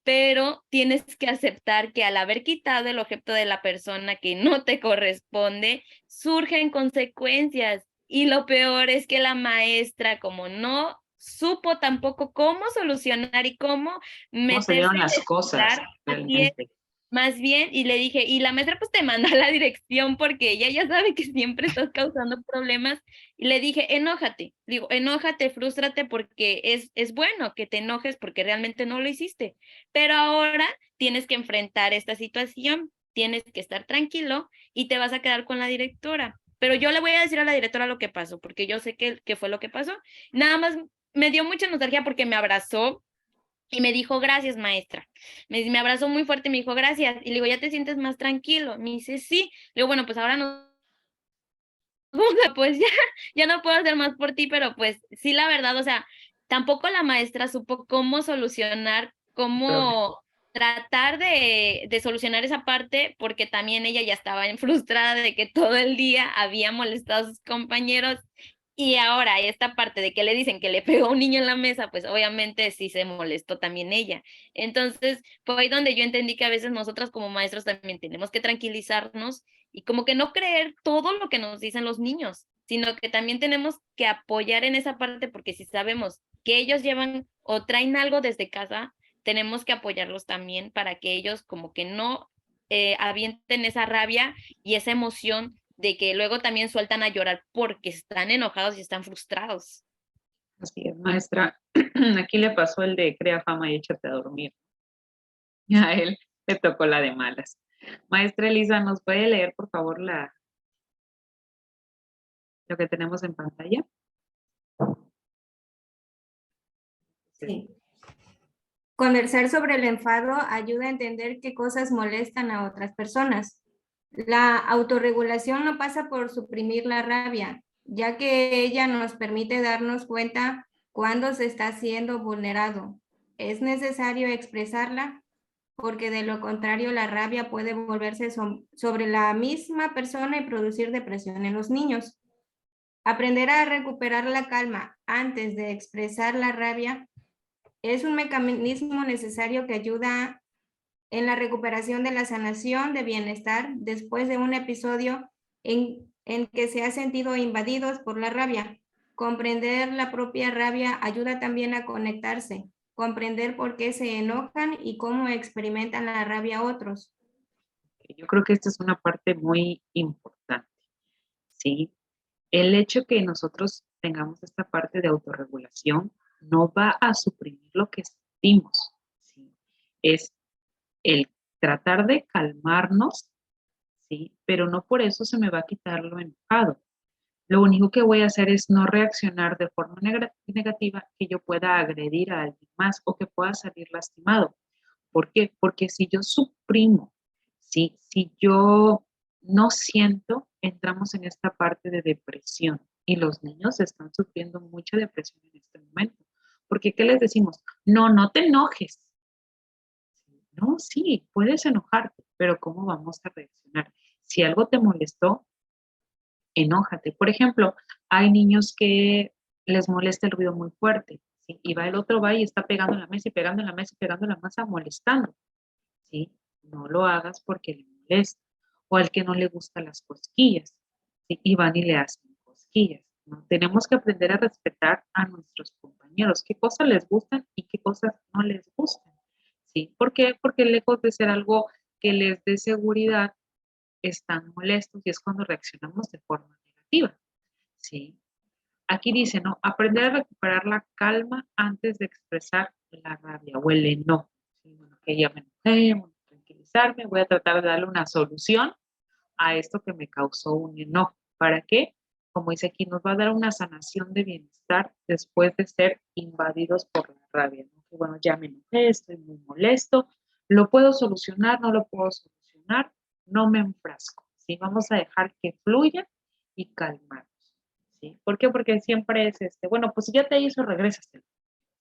pero tienes que aceptar que al haber quitado el objeto de la persona que no te corresponde, surgen consecuencias. Y lo peor es que la maestra, como no supo tampoco cómo solucionar y cómo se dieron las meterse cosas, así es, realmente. más bien, y le dije, y la maestra pues te manda a la dirección porque ella ya sabe que siempre estás causando problemas, y le dije, enójate, digo, enójate, frústrate porque es bueno que te enojes porque realmente no lo hiciste, pero ahora tienes que enfrentar esta situación, tienes que estar tranquilo y te vas a quedar con la directora. Pero yo le voy a decir a la directora lo que pasó, porque yo sé que fue lo que pasó. Nada más me dio mucha nostalgia porque me abrazó y me dijo, gracias, maestra. Me abrazó muy fuerte y me dijo, gracias. Y le digo, ¿ya te sientes más tranquilo? Me dice, sí. Le digo, bueno, pues ahora no, pues ya no puedo hacer más por ti, pero pues sí, la verdad, o sea, tampoco la maestra supo cómo solucionar, cómo tratar de solucionar esa parte, porque también ella ya estaba frustrada de que todo el día había molestado a sus compañeros. Y ahora esta parte de que le dicen que le pegó a un niño en la mesa, pues obviamente sí se molestó también ella. Entonces fue ahí donde yo entendí que a veces nosotras como maestros también tenemos que tranquilizarnos y como que no creer todo lo que nos dicen los niños, sino que también tenemos que apoyar en esa parte, porque si sabemos que ellos llevan o traen algo desde casa, tenemos que apoyarlos también para que ellos como que no avienten esa rabia y esa emoción de que luego también sueltan a llorar porque están enojados y están frustrados. Así es, maestra. Aquí le pasó el de crea fama y échate a dormir. Y a él le tocó la de malas. Maestra Elisa, ¿nos puede leer, por favor, lo que tenemos en pantalla? Sí. Conversar sobre el enfado ayuda a entender qué cosas molestan a otras personas. La autorregulación no pasa por suprimir la rabia, ya que ella nos permite darnos cuenta cuando se está siendo vulnerado. Es necesario expresarla, porque de lo contrario la rabia puede volverse sobre la misma persona y producir depresión en los niños. Aprender a recuperar la calma antes de expresar la rabia es un mecanismo necesario que ayuda en la recuperación de la sanación de bienestar después de un episodio en que se ha sentido invadidos por la rabia. Comprender la propia rabia ayuda también a conectarse comprender por qué se enojan y cómo experimentan la rabia otros. Yo creo que esta es una parte muy importante, ¿sí? El hecho que nosotros tengamos esta parte de autorregulación no va a suprimir lo que sentimos, ¿sí? Es el tratar de calmarnos, ¿sí? Pero no por eso se me va a quitar lo enojado. Lo único que voy a hacer es no reaccionar de forma negativa que yo pueda agredir a alguien más o que pueda salir lastimado. ¿Por qué? Porque si yo suprimo, ¿sí? Si yo no siento, entramos en esta parte de depresión y los niños están sufriendo mucha depresión en este momento. Porque ¿qué les decimos? No, no te enojes. No, sí, puedes enojarte, pero ¿cómo vamos a reaccionar? Si algo te molestó, enójate. Por ejemplo, hay niños que les molesta el ruido muy fuerte, ¿sí? Y va el otro, va y está pegando en la mesa y pegando en la mesa y pegando en la mesa, molestando, ¿sí? No lo hagas porque le molesta. O al que no le gustan las cosquillas, ¿sí? Y van y le hacen cosquillas, ¿no? Tenemos que aprender a respetar a nuestros compañeros, qué cosas les gustan y qué cosas no les gustan, ¿sí? ¿Por qué? Porque lejos de ser algo que les dé seguridad, están molestos y es cuando reaccionamos de forma negativa, ¿sí? Aquí dice, ¿no? Aprender a recuperar la calma antes de expresar la rabia o el enojo. ¿Sí? Bueno, que ya me enojé, voy a tranquilizarme, voy a tratar de darle una solución a esto que me causó un enojo. ¿Para qué? Como dice aquí, nos va a dar una sanación de bienestar después de ser invadidos por la rabia, ¿no? Que bueno, ya me enojé, estoy muy molesto, ¿lo puedo solucionar? ¿No lo puedo solucionar? No me enfrasco, ¿sí? Vamos a dejar que fluya y calmarnos, ¿sí? ¿Por qué? Porque siempre es bueno, pues si ya te hizo, regrésate,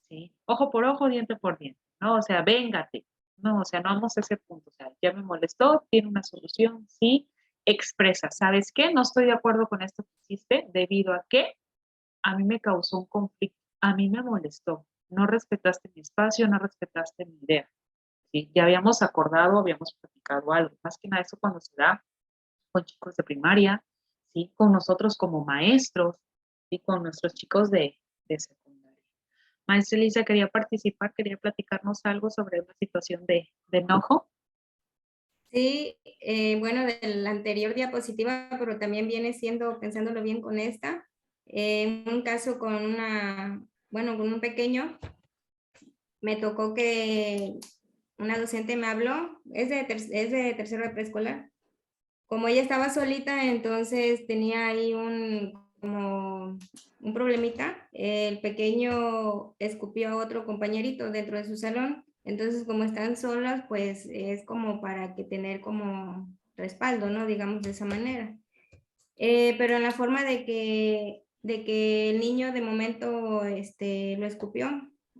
¿sí? Ojo por ojo, diente por diente, ¿no? O sea, véngate, no, o sea, no vamos a ese punto, o sea, ya me molestó, tiene una solución, sí, expresa, ¿sabes qué? No estoy de acuerdo con esto que hiciste debido a que a mí me causó un conflicto, a mí me molestó, no respetaste mi espacio, no respetaste mi idea, ¿sí? Ya habíamos acordado, habíamos platicado algo, más que nada eso cuando se da con chicos de primaria, ¿sí? Con nosotros como maestros, y con nuestros chicos de secundaria. Maestra Elisa, quería participar, quería platicarnos algo sobre una situación de enojo. Sí, bueno, de la anterior diapositiva, pero también viene siendo, pensándolo bien con esta, un caso con con un pequeño, me tocó que una docente me habló, es de tercero de preescolar. Como ella estaba solita, entonces tenía ahí como un problemita. El pequeño escupió a otro compañerito dentro de su salón. Entonces, como están solas, pues es como para que tener como respaldo, ¿no? Digamos de esa manera. Pero en la forma de que el niño de momento lo escupió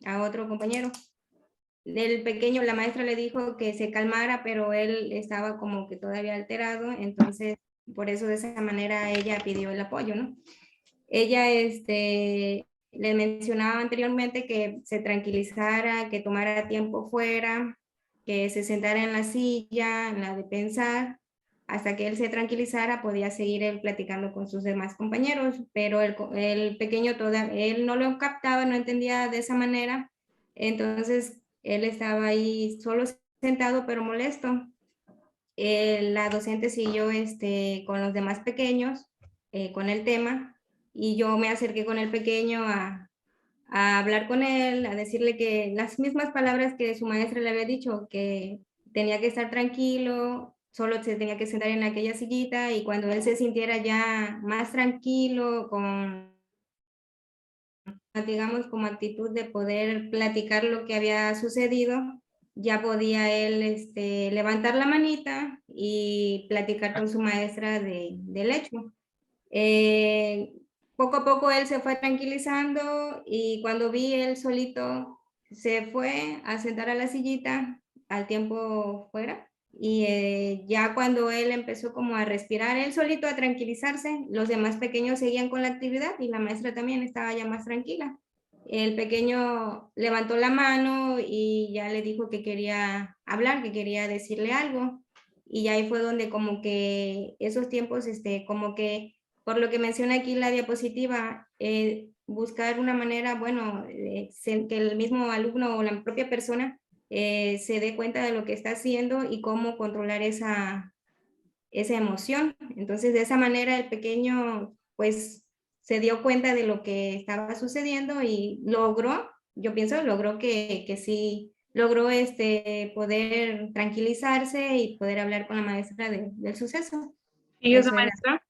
a otro compañero. El pequeño, la maestra le dijo que se calmara, pero él estaba como que todavía alterado, entonces por eso de esa manera ella pidió el apoyo, ¿no? Ella le mencionaba anteriormente que se tranquilizara, que tomara tiempo fuera, que se sentara en la silla, en la de pensar, hasta que él se tranquilizara, podía seguir él platicando con sus demás compañeros, pero el pequeño él no lo captaba, no entendía de esa manera, entonces él estaba ahí solo sentado pero molesto. La docente siguió con los demás pequeños, con el tema, y yo me acerqué con el pequeño a hablar con él, a decirle que las mismas palabras que su maestra le había dicho, que tenía que estar tranquilo, solo se tenía que sentar en aquella sillita, y cuando él se sintiera ya más tranquilo, con, digamos, como actitud de poder platicar lo que había sucedido, ya podía él levantar la manita y platicar con su maestra del hecho. Poco a poco él se fue tranquilizando y cuando vi él solito se fue a sentar a la sillita al tiempo fuera, y ya cuando él empezó como a respirar él solito, a tranquilizarse, los demás pequeños seguían con la actividad y la maestra también estaba ya más tranquila. El pequeño levantó la mano y ya le dijo que quería hablar, que quería decirle algo, y ahí fue donde como que esos tiempos como que por lo que menciona aquí la diapositiva, buscar una manera, bueno, que el mismo alumno o la propia persona se dé cuenta de lo que está haciendo y cómo controlar esa emoción. Entonces, de esa manera el pequeño, pues, se dio cuenta de lo que estaba sucediendo y logró, yo pienso, logró que sí, logró poder tranquilizarse y poder hablar con la maestra del suceso. Y esa Eso era. maestra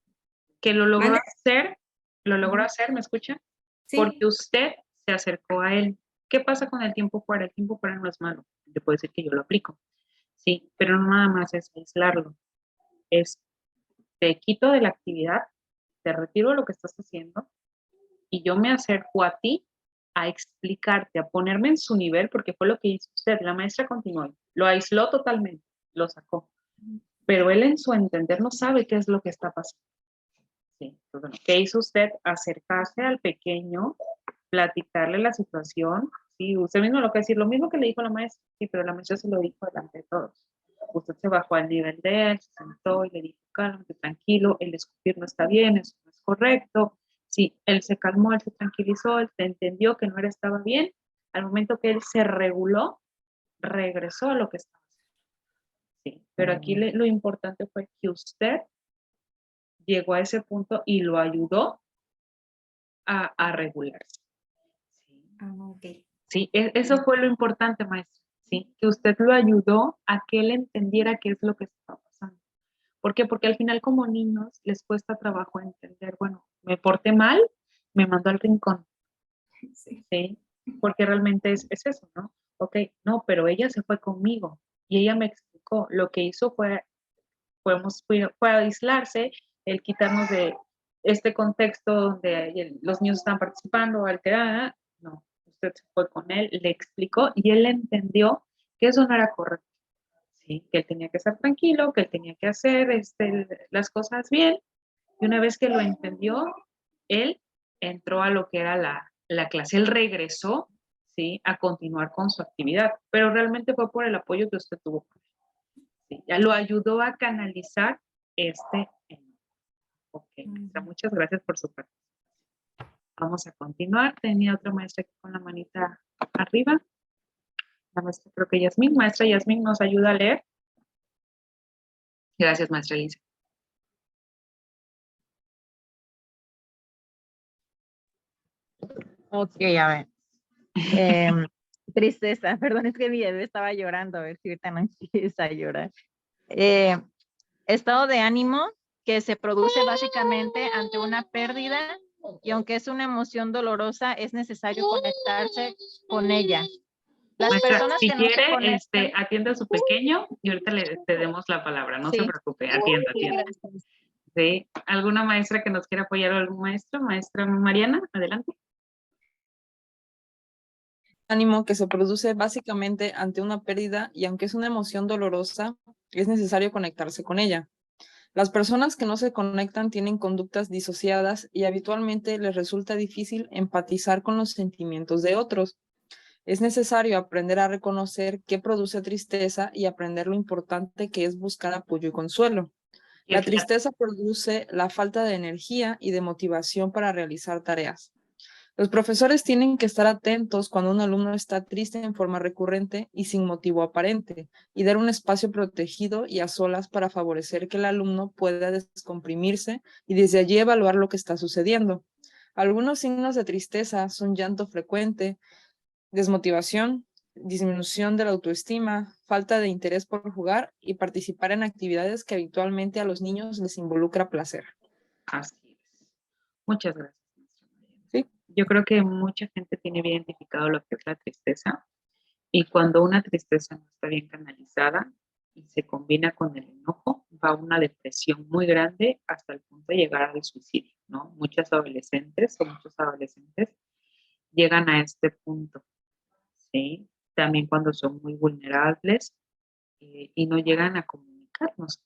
que lo logró ¿Mande? hacer, ¿me escucha? Sí. Porque usted se acercó a él. ¿Qué pasa con el tiempo fuera? El tiempo fuera no es malo. Te puedo decir que yo lo aplico. Sí, pero no nada más es aislarlo. Es, te quito de la actividad, te retiro lo que estás haciendo y yo me acerco a ti a explicarte, a ponerme en su nivel, porque fue lo que hizo usted. La maestra continuó, lo aisló totalmente, lo sacó. Pero él en su entender no sabe qué es lo que está pasando. Sí. Entonces, bueno, ¿qué hizo usted? Acercarse al pequeño, platicarle la situación. Sí, usted mismo lo que decir, lo mismo que le dijo la maestra, sí, pero la maestra se lo dijo delante de todos. Usted se bajó al nivel de él, se sentó y le dijo, cálmate, tranquilo, el escupir no está bien, eso no es correcto. Sí, él se calmó, él se tranquilizó, él entendió que no estaba bien. Al momento que él se reguló, regresó a lo que estaba haciendo. Sí, pero aquí lo importante fue que usted llegó a ese punto y lo ayudó a regularse. Sí. Ok. Sí, eso fue lo importante, maestro. Sí, que usted lo ayudó a que él entendiera qué es lo que estaba pasando. ¿Por qué? Porque al final como niños les cuesta trabajo entender, bueno, me porté mal, me mandó al rincón. Sí. Sí, porque realmente es eso, ¿no? Ok, no, pero ella se fue conmigo y ella me explicó, lo que hizo fue aislarse, el quitarnos de este contexto donde los niños están participando, alterada, no, usted se fue con él, le explicó y él entendió que eso no era correcto, ¿sí? Que él tenía que estar tranquilo, que él tenía que hacer las cosas bien, y una vez que lo entendió, él entró a lo que era la clase, él regresó, ¿sí? A continuar con su actividad, pero realmente fue por el apoyo que usted tuvo. Sí, ya lo ayudó a canalizar este enojo. Ok, maestra, muchas gracias por su participación. Vamos a continuar. Tenía otra maestra aquí con la manita arriba. La maestra, creo que Yasmín. Maestra Yasmín, ¿nos ayuda a leer? Gracias, maestra Elisa. Ok, a ver. Tristeza, perdón, es que mi bebé estaba llorando, a ver si ahorita no empieza a llorar. Estado de ánimo que se produce básicamente ante una pérdida y aunque es una emoción dolorosa, es necesario conectarse con ella. Las Maestra, personas si que no se quiere, conectan, atienda a su pequeño y ahorita le cedemos la palabra. No se Sí. preocupe, atienda. gracias. ¿Sí? ¿Alguna maestra que nos quiera apoyar o algún maestro? Maestra Mariana, adelante. Ánimo que se produce básicamente ante una pérdida y aunque es una emoción dolorosa, es necesario conectarse con ella. Las personas que no se conectan tienen conductas disociadas y habitualmente les resulta difícil empatizar con los sentimientos de otros. Es necesario aprender a reconocer qué produce tristeza y aprender lo importante que es buscar apoyo y consuelo. La tristeza produce la falta de energía y de motivación para realizar tareas. Los profesores tienen que estar atentos cuando un alumno está triste en forma recurrente y sin motivo aparente, y dar un espacio protegido y a solas para favorecer que el alumno pueda descomprimirse y desde allí evaluar lo que está sucediendo. Algunos signos de tristeza son llanto frecuente, desmotivación, disminución de la autoestima, falta de interés por jugar y participar en actividades que habitualmente a los niños les involucra placer. Así es. Muchas gracias. Sí. Yo creo que mucha gente tiene bien identificado lo que es la tristeza y cuando una tristeza no está bien canalizada y se combina con el enojo, va a una depresión muy grande hasta el punto de llegar al suicidio, ¿no? Muchas adolescentes o muchos adolescentes llegan a este punto, ¿sí? También cuando son muy vulnerables y no llegan a comunicarnos,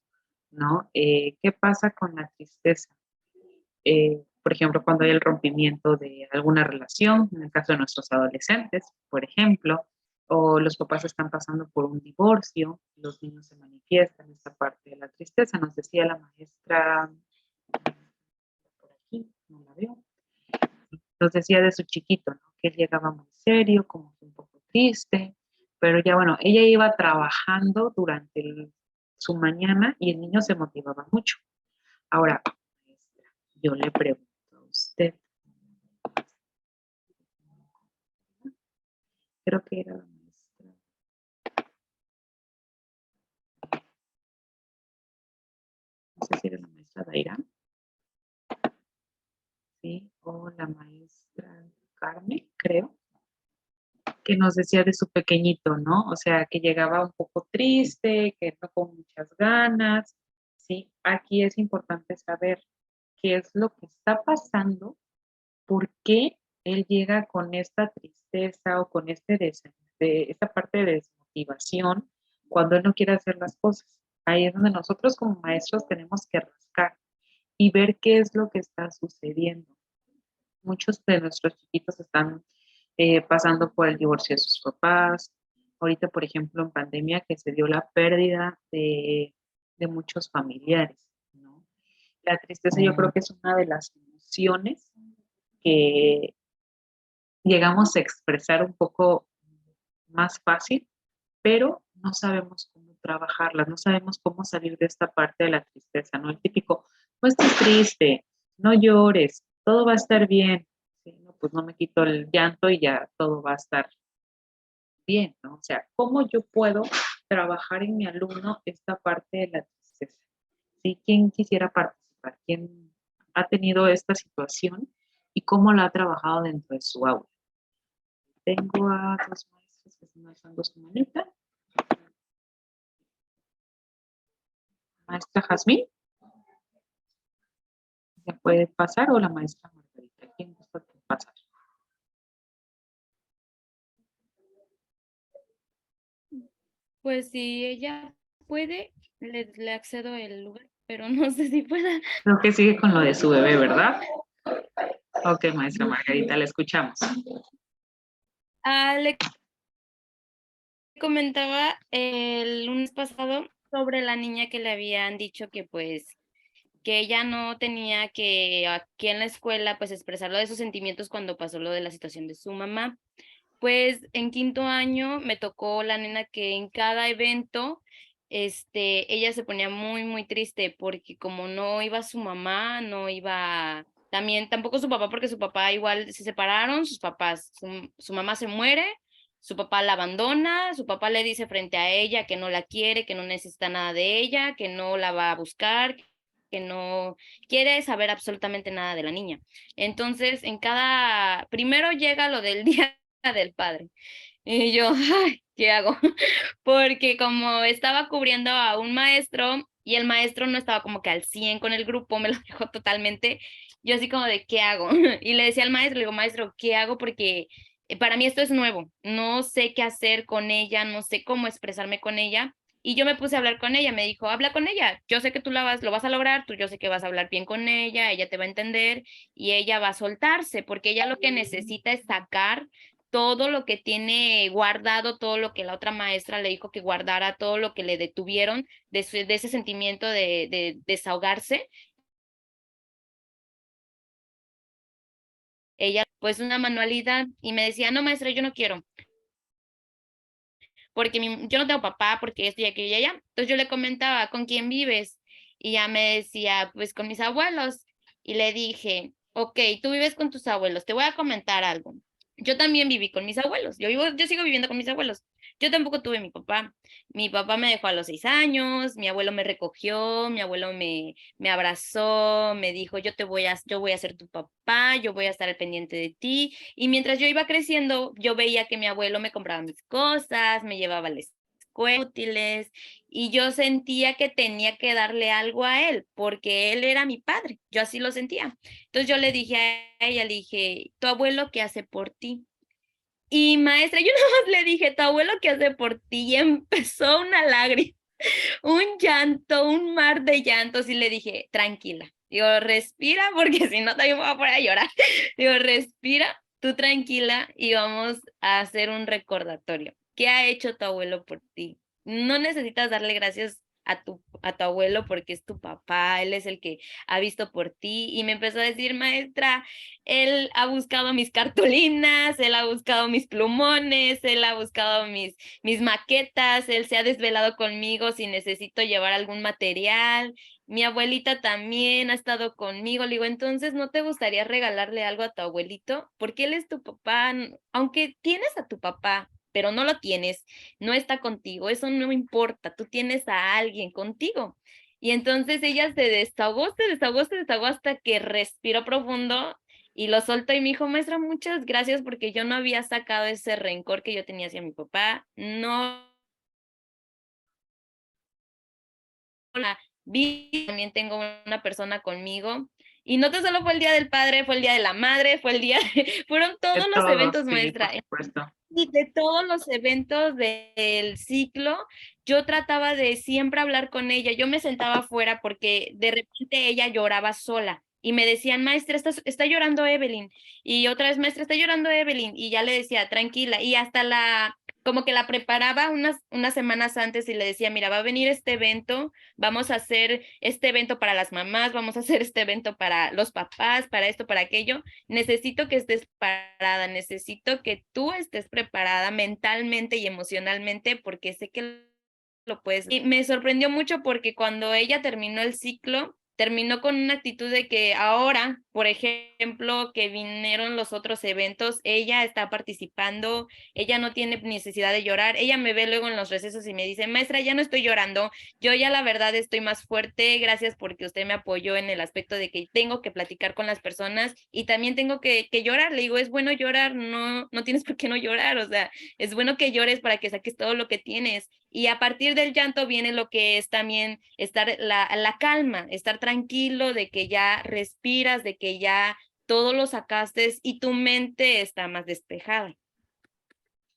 ¿no? ¿Qué pasa con la tristeza? Por ejemplo, cuando hay el rompimiento de alguna relación, en el caso de nuestros adolescentes, por ejemplo, o los papás están pasando por un divorcio, los niños se manifiestan esta parte de la tristeza. Nos decía la maestra, por aquí, no la veo, nos decía de su chiquito, ¿no? Que él llegaba muy serio, como que un poco triste, pero ya bueno, ella iba trabajando durante su mañana y el niño se motivaba mucho. Ahora, maestra, yo le pregunto a usted, creo que era la maestra. No sé si era la maestra Daira. Sí, o la maestra Carmen, creo, que nos decía de su pequeñito, ¿no? O sea, que llegaba un poco triste, que no con muchas ganas, ¿sí? Aquí es importante saber qué es lo que está pasando, por qué él llega con esta tristeza o con esta parte de desmotivación cuando él no quiere hacer las cosas. Ahí es donde nosotros como maestros tenemos que rascar y ver qué es lo que está sucediendo. Muchos de nuestros chiquitos están pasando por el divorcio de sus papás. Ahorita, por ejemplo, en pandemia que se dio la pérdida de muchos familiares, ¿no? La tristeza yo creo que es una de las emociones que llegamos a expresar un poco más fácil, pero no sabemos cómo trabajarla, no sabemos cómo salir de esta parte de la tristeza, ¿no? El típico, no estés triste, no llores, todo va a estar bien. Sí, no, pues no me quito el llanto y ya todo va a estar bien, ¿no? O sea, ¿cómo yo puedo trabajar en mi alumno esta parte de la tristeza? ¿Sí? ¿Quién quisiera participar? ¿Quién ha tenido esta situación y cómo la ha trabajado dentro de su aula? Tengo a dos maestros que están alzando su manita. Maestra Jazmín, ¿ya puede pasar? O la maestra Margarita, ¿quién gusta pasar? Pues si ella puede, le accedo el lugar, pero no sé si pueda. Creo que sigue con lo de su bebé, ¿verdad? Ok, maestra Margarita, la escuchamos. Le comentaba el lunes pasado sobre la niña que le habían dicho que pues que ella no tenía que aquí en la escuela pues expresarlo de sus sentimientos cuando pasó lo de la situación de su mamá. Pues en quinto año me tocó la nena que en cada evento ella se ponía muy, muy triste porque como no iba su mamá, no iba también, tampoco su papá, porque su papá igual se separaron, sus papás, su mamá se muere, su papá la abandona, su papá le dice frente a ella que no la quiere, que no necesita nada de ella, que no la va a buscar, que no quiere saber absolutamente nada de la niña. Entonces, primero llega lo del día del padre. Y yo, ay, ¿qué hago? Porque como estaba cubriendo a un maestro y el maestro no estaba como que al 100 con el grupo, me lo dejó totalmente, yo así como de, ¿qué hago? Y le decía al maestro, le digo, maestro, ¿qué hago? Porque para mí esto es nuevo, no sé qué hacer con ella, no sé cómo expresarme con ella. Y yo me puse a hablar con ella, me dijo, habla con ella, yo sé que tú lo vas a lograr, yo sé que vas a hablar bien con ella te va a entender y ella va a soltarse, porque ella lo que necesita es sacar todo lo que tiene guardado, todo lo que la otra maestra le dijo que guardara, todo lo que le detuvieron de ese sentimiento de desahogarse. Ella, pues una manualidad y me decía, no maestra, yo no quiero, porque yo no tengo papá, porque esto y aquello y allá. Entonces yo le comentaba, ¿con quién vives? Y ya me decía, pues con mis abuelos. Y le dije, ok, tú vives con tus abuelos, te voy a comentar algo. Yo también viví con mis abuelos, yo sigo viviendo con mis abuelos. Yo tampoco tuve mi papá. Mi papá me dejó a los 6 años, mi abuelo me recogió, mi abuelo me abrazó, me dijo, yo voy a ser tu papá, yo voy a estar al pendiente de ti. Y mientras yo iba creciendo, yo veía que mi abuelo me compraba mis cosas, me llevaba a la escuela, útiles, y yo sentía que tenía que darle algo a él, porque él era mi padre, yo así lo sentía. Entonces yo le dije a ella, le dije, ¿tu abuelo qué hace por ti? Y maestra, yo nada más le dije, ¿tu abuelo qué hace por ti? Y empezó una lágrima, un llanto, un mar de llantos, y le dije, tranquila. Digo, respira, porque si no también me voy a poner a llorar. Digo, respira, tú tranquila, y vamos a hacer un recordatorio. ¿Qué ha hecho tu abuelo por ti? No necesitas darle gracias a tu abuelo porque es tu papá, él es el que ha visto por ti. Y me empezó a decir, maestra, él ha buscado mis cartulinas, él ha buscado mis plumones, él ha buscado mis maquetas, él se ha desvelado conmigo si necesito llevar algún material. Mi abuelita también ha estado conmigo. Le digo, entonces, ¿no te gustaría regalarle algo a tu abuelito? Porque él es tu papá, aunque tienes a tu papá, pero no lo tienes, no está contigo, eso no importa, tú tienes a alguien contigo. Y entonces ella se desahogó hasta que respiró profundo y lo soltó y me dijo, maestra, muchas gracias porque yo no había sacado ese rencor que yo tenía hacia mi papá, no la vi, también tengo una persona conmigo. Y no tan solo fue el Día del Padre, fue el Día de la Madre, fue el día, fueron todos los eventos, sí, maestra. por supuesto. Y de todos los eventos del ciclo, yo trataba de siempre hablar con ella. Yo me sentaba afuera porque de repente ella lloraba sola y me decían, maestra, está llorando Evelyn. Y otra vez, maestra, está llorando Evelyn. Y ya le decía, tranquila. Y hasta como que la preparaba unas semanas antes y le decía, mira, va a venir este evento, vamos a hacer este evento para las mamás, vamos a hacer este evento para los papás, para esto, para aquello. Necesito que estés preparada, necesito que tú estés preparada mentalmente y emocionalmente porque sé que lo puedes. Y me sorprendió mucho porque cuando ella terminó el ciclo, terminó con una actitud de que ahora, por ejemplo, que vinieron los otros eventos, ella está participando, ella no tiene necesidad de llorar, ella me ve luego en los recesos y me dice, maestra, ya no estoy llorando, yo ya la verdad estoy más fuerte, gracias porque usted me apoyó en el aspecto de que tengo que platicar con las personas y también tengo que llorar, le digo, es bueno llorar, no tienes por qué no llorar, o sea, es bueno que llores para que saques todo lo que tienes. Y a partir del llanto viene lo que es también estar la calma, estar tranquilo de que ya respiras, de que ya todo lo sacaste y tu mente está más despejada.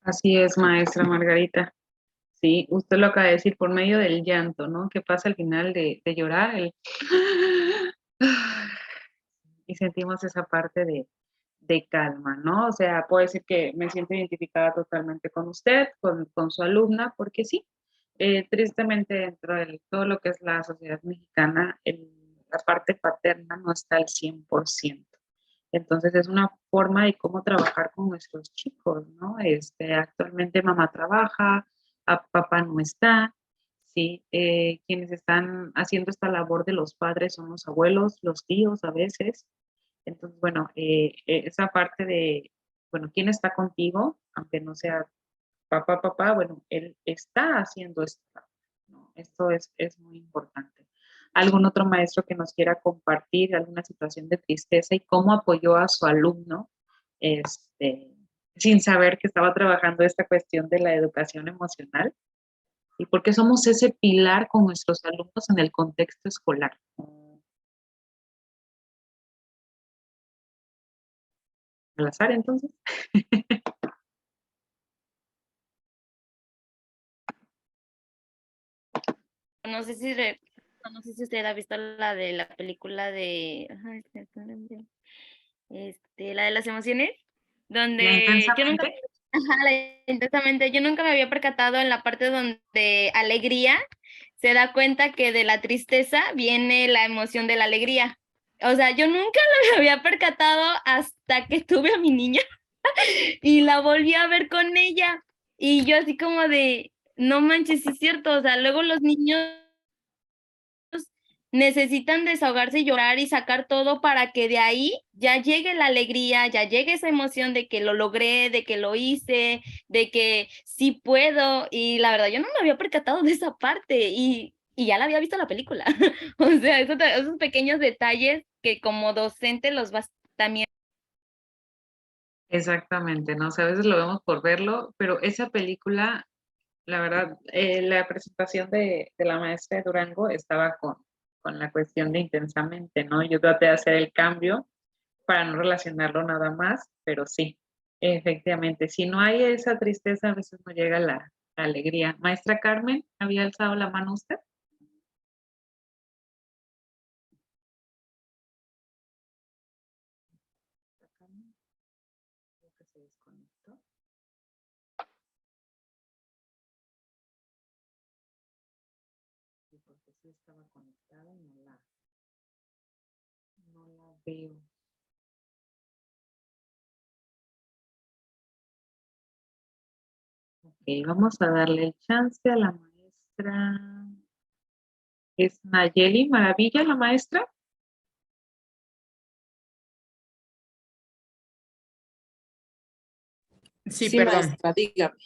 Así es, maestra Margarita. Sí, usted lo acaba de decir por medio del llanto, ¿no? ¿Qué pasa al final de llorar? Y sentimos esa parte de calma, ¿no? O sea, puedo decir que me siento identificada totalmente con usted, con su alumna, porque sí, tristemente dentro de todo lo que es la sociedad mexicana, la parte paterna no está al 100%. Entonces es una forma de cómo trabajar con nuestros chicos, ¿no? Actualmente mamá trabaja, papá no está, ¿sí? Quienes están haciendo esta labor de los padres son los abuelos, los tíos a veces. Entonces, bueno, esa parte de, bueno, ¿quién está contigo? Aunque no sea papá, bueno, él está haciendo esto, ¿no? Esto es muy importante. ¿Algún otro maestro que nos quiera compartir alguna situación de tristeza y cómo apoyó a su alumno, sin saber que estaba trabajando esta cuestión de la educación emocional? ¿Y por qué somos ese pilar con nuestros alumnos en el contexto escolar? Al azar, entonces. No sé si, no sé si usted ha visto la de la película de, ay, la de las emociones, donde yo nunca, intensamente, yo nunca me había percatado en la parte donde alegría se da cuenta que de la tristeza viene la emoción de la alegría. O sea, yo nunca lo había percatado hasta que tuve a mi niña y la volví a ver con ella. Y yo así como de, no manches, sí es cierto, o sea, luego los niños necesitan desahogarse y llorar y sacar todo para que de ahí ya llegue la alegría, ya llegue esa emoción de que lo logré, de que lo hice, de que sí puedo. Y la verdad, yo no me había percatado de esa parte y ya la había visto la película. O sea, esos pequeños detalles que como docente los vas también. Exactamente, ¿no? O sea, a veces lo vemos por verlo, pero esa película, la verdad, la presentación de la maestra de Durango estaba con la cuestión de intensamente, ¿no? Yo traté de hacer el cambio para no relacionarlo nada más, pero sí, efectivamente, si no hay esa tristeza, a veces no llega la alegría. Maestra Carmen, ¿había alzado la mano usted? Creo que se desconectó. porque sí estaba conectada y no la veo. Ok, vamos a darle el chance a la maestra. ¿Es Nayeli Maravilla la maestra? Sí, perdón. Maestra, dígame.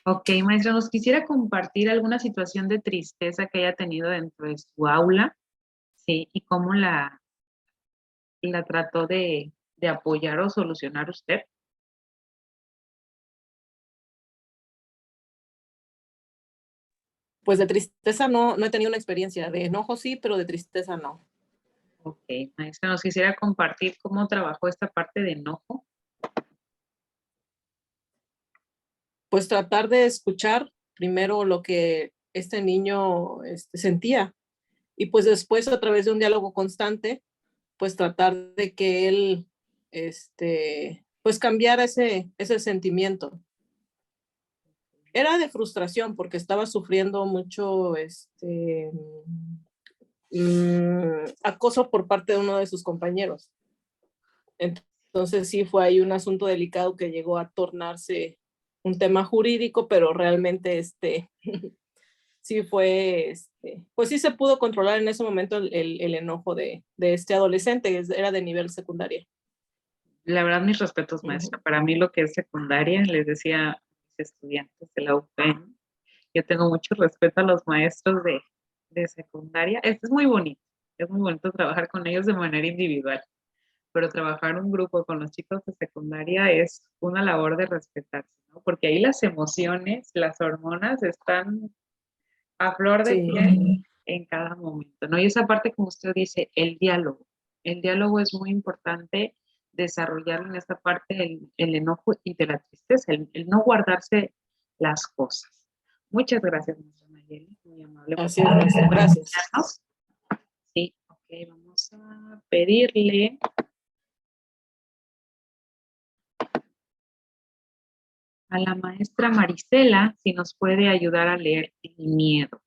Ok, maestra, ¿nos quisiera compartir alguna situación de tristeza que haya tenido dentro de su aula? Sí, y cómo la trató de apoyar o solucionar usted. Pues de tristeza no he tenido una experiencia. De enojo sí, pero de tristeza no. Ok, maestra, ¿nos quisiera compartir cómo trabajó esta parte de enojo? Pues tratar de escuchar primero lo que este niño sentía y pues después a través de un diálogo constante, pues tratar de que él pues cambiara ese sentimiento. Era de frustración porque estaba sufriendo mucho acoso por parte de uno de sus compañeros. Entonces sí fue ahí un asunto delicado que llegó a tornarse un tema jurídico, pero realmente sí fue, pues sí se pudo controlar en ese momento el enojo de este adolescente, era de nivel secundaria. La verdad, mis respetos, maestra. Para mí lo que es secundaria, les decía a mis estudiantes de la UPN, yo tengo mucho respeto a los maestros de secundaria. Es muy bonito trabajar con ellos de manera individual, pero trabajar un grupo con los chicos de secundaria es una labor de respetarse, ¿no? Porque ahí las emociones, las hormonas están a flor de piel en cada momento, ¿no? Y esa parte, como usted dice, el diálogo es muy importante desarrollar en esta parte el enojo y de la tristeza, el no guardarse las cosas. Muchas gracias, maestra Nayeli, muy amable. Así es, gracias. Sí, ok, vamos a pedirle a la maestra Marisela si nos puede ayudar a leer el miedo.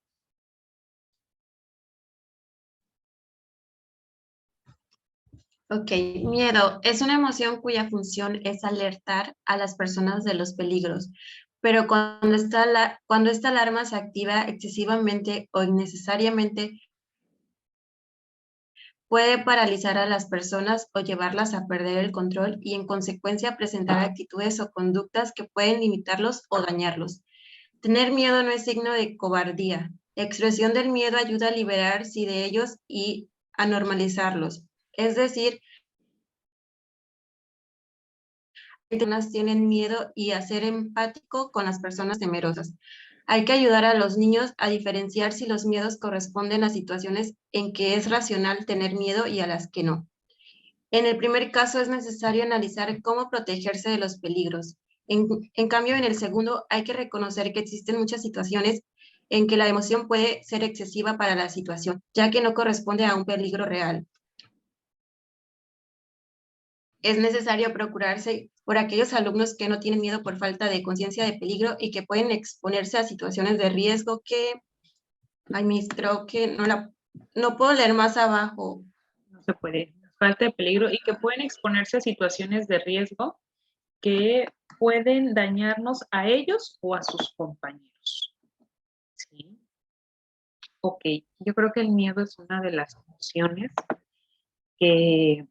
Ok, miedo es una emoción cuya función es alertar a las personas de los peligros, pero cuando esta alarma se activa excesivamente o innecesariamente, puede paralizar a las personas o llevarlas a perder el control y en consecuencia presentar actitudes o conductas que pueden limitarlos o dañarlos. Tener miedo no es signo de cobardía. La expresión del miedo ayuda a liberarse de ellos y a normalizarlos. Es decir, personas tienen miedo y a ser empático con las personas temerosas. Hay que ayudar a los niños a diferenciar si los miedos corresponden a situaciones en que es racional tener miedo y a las que no. En el primer caso es necesario analizar cómo protegerse de los peligros. En cambio, en el segundo hay que reconocer que existen muchas situaciones en que la emoción puede ser excesiva para la situación, ya que no corresponde a un peligro real. Es necesario procurarse por aquellos alumnos que no tienen miedo por falta de conciencia de peligro y que pueden exponerse a situaciones de riesgo que, ay, mis, creo que no puedo leer más abajo. No se puede, falta de peligro y que pueden exponerse a situaciones de riesgo que pueden dañarnos a ellos o a sus compañeros. ¿Sí? Ok, yo creo que el miedo es una de las emociones que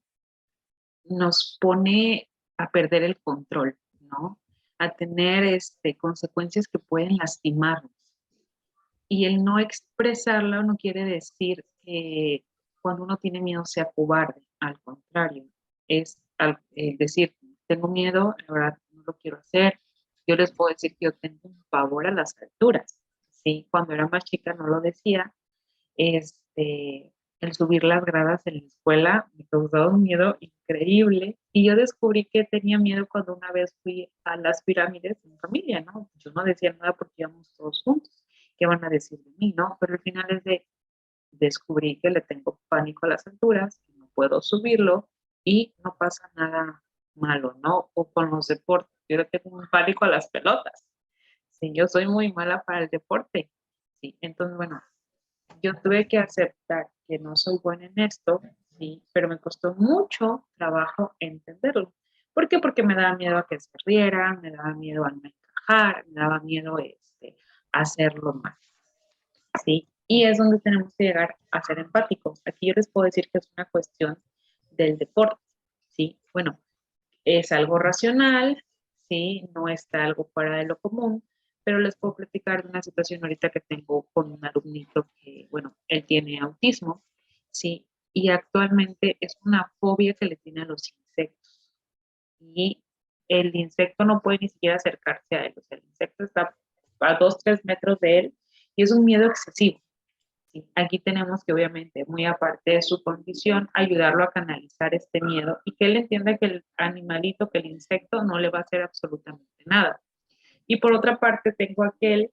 nos pone a perder el control, ¿no? A tener consecuencias que pueden lastimarnos. Y el no expresarlo no quiere decir que cuando uno tiene miedo sea cobarde, al contrario, es decir, tengo miedo, la verdad no lo quiero hacer. Yo les puedo decir que yo tengo un pavor a las alturas, ¿sí? Cuando era más chica no lo decía, el subir las gradas en la escuela me causaba un miedo increíble y yo descubrí que tenía miedo cuando una vez fui a las pirámides en familia, ¿no? Yo no decía nada porque íbamos todos juntos, ¿qué van a decir de mí, no? Pero al final descubrí que le tengo pánico a las alturas, que no puedo subirlo y no pasa nada malo, ¿no? O con los deportes, yo le tengo un pánico a las pelotas, sí, yo soy muy mala para el deporte, sí, entonces bueno, yo tuve que aceptar que no soy buena en esto, sí, pero me costó mucho trabajo entenderlo. ¿Por qué? Porque me daba miedo a que se rieran, me daba miedo a no encajar, me daba miedo hacerlo mal, ¿sí? Y es donde tenemos que llegar a ser empáticos. Aquí yo les puedo decir que es una cuestión del deporte, ¿sí? Bueno, es algo racional, ¿sí? No está algo fuera de lo común, pero les puedo platicar de una situación ahorita que tengo con un alumnito que, bueno, él tiene autismo, ¿sí? Y actualmente es una fobia que le tiene a los insectos. Y el insecto no puede ni siquiera acercarse a él, o sea, el insecto está a 2, 3 metros de él y es un miedo excesivo. ¿Sí? Aquí tenemos que obviamente, muy aparte de su condición, ayudarlo a canalizar este miedo y que él entienda que el animalito, que el insecto no le va a hacer absolutamente nada. Y por otra parte tengo aquel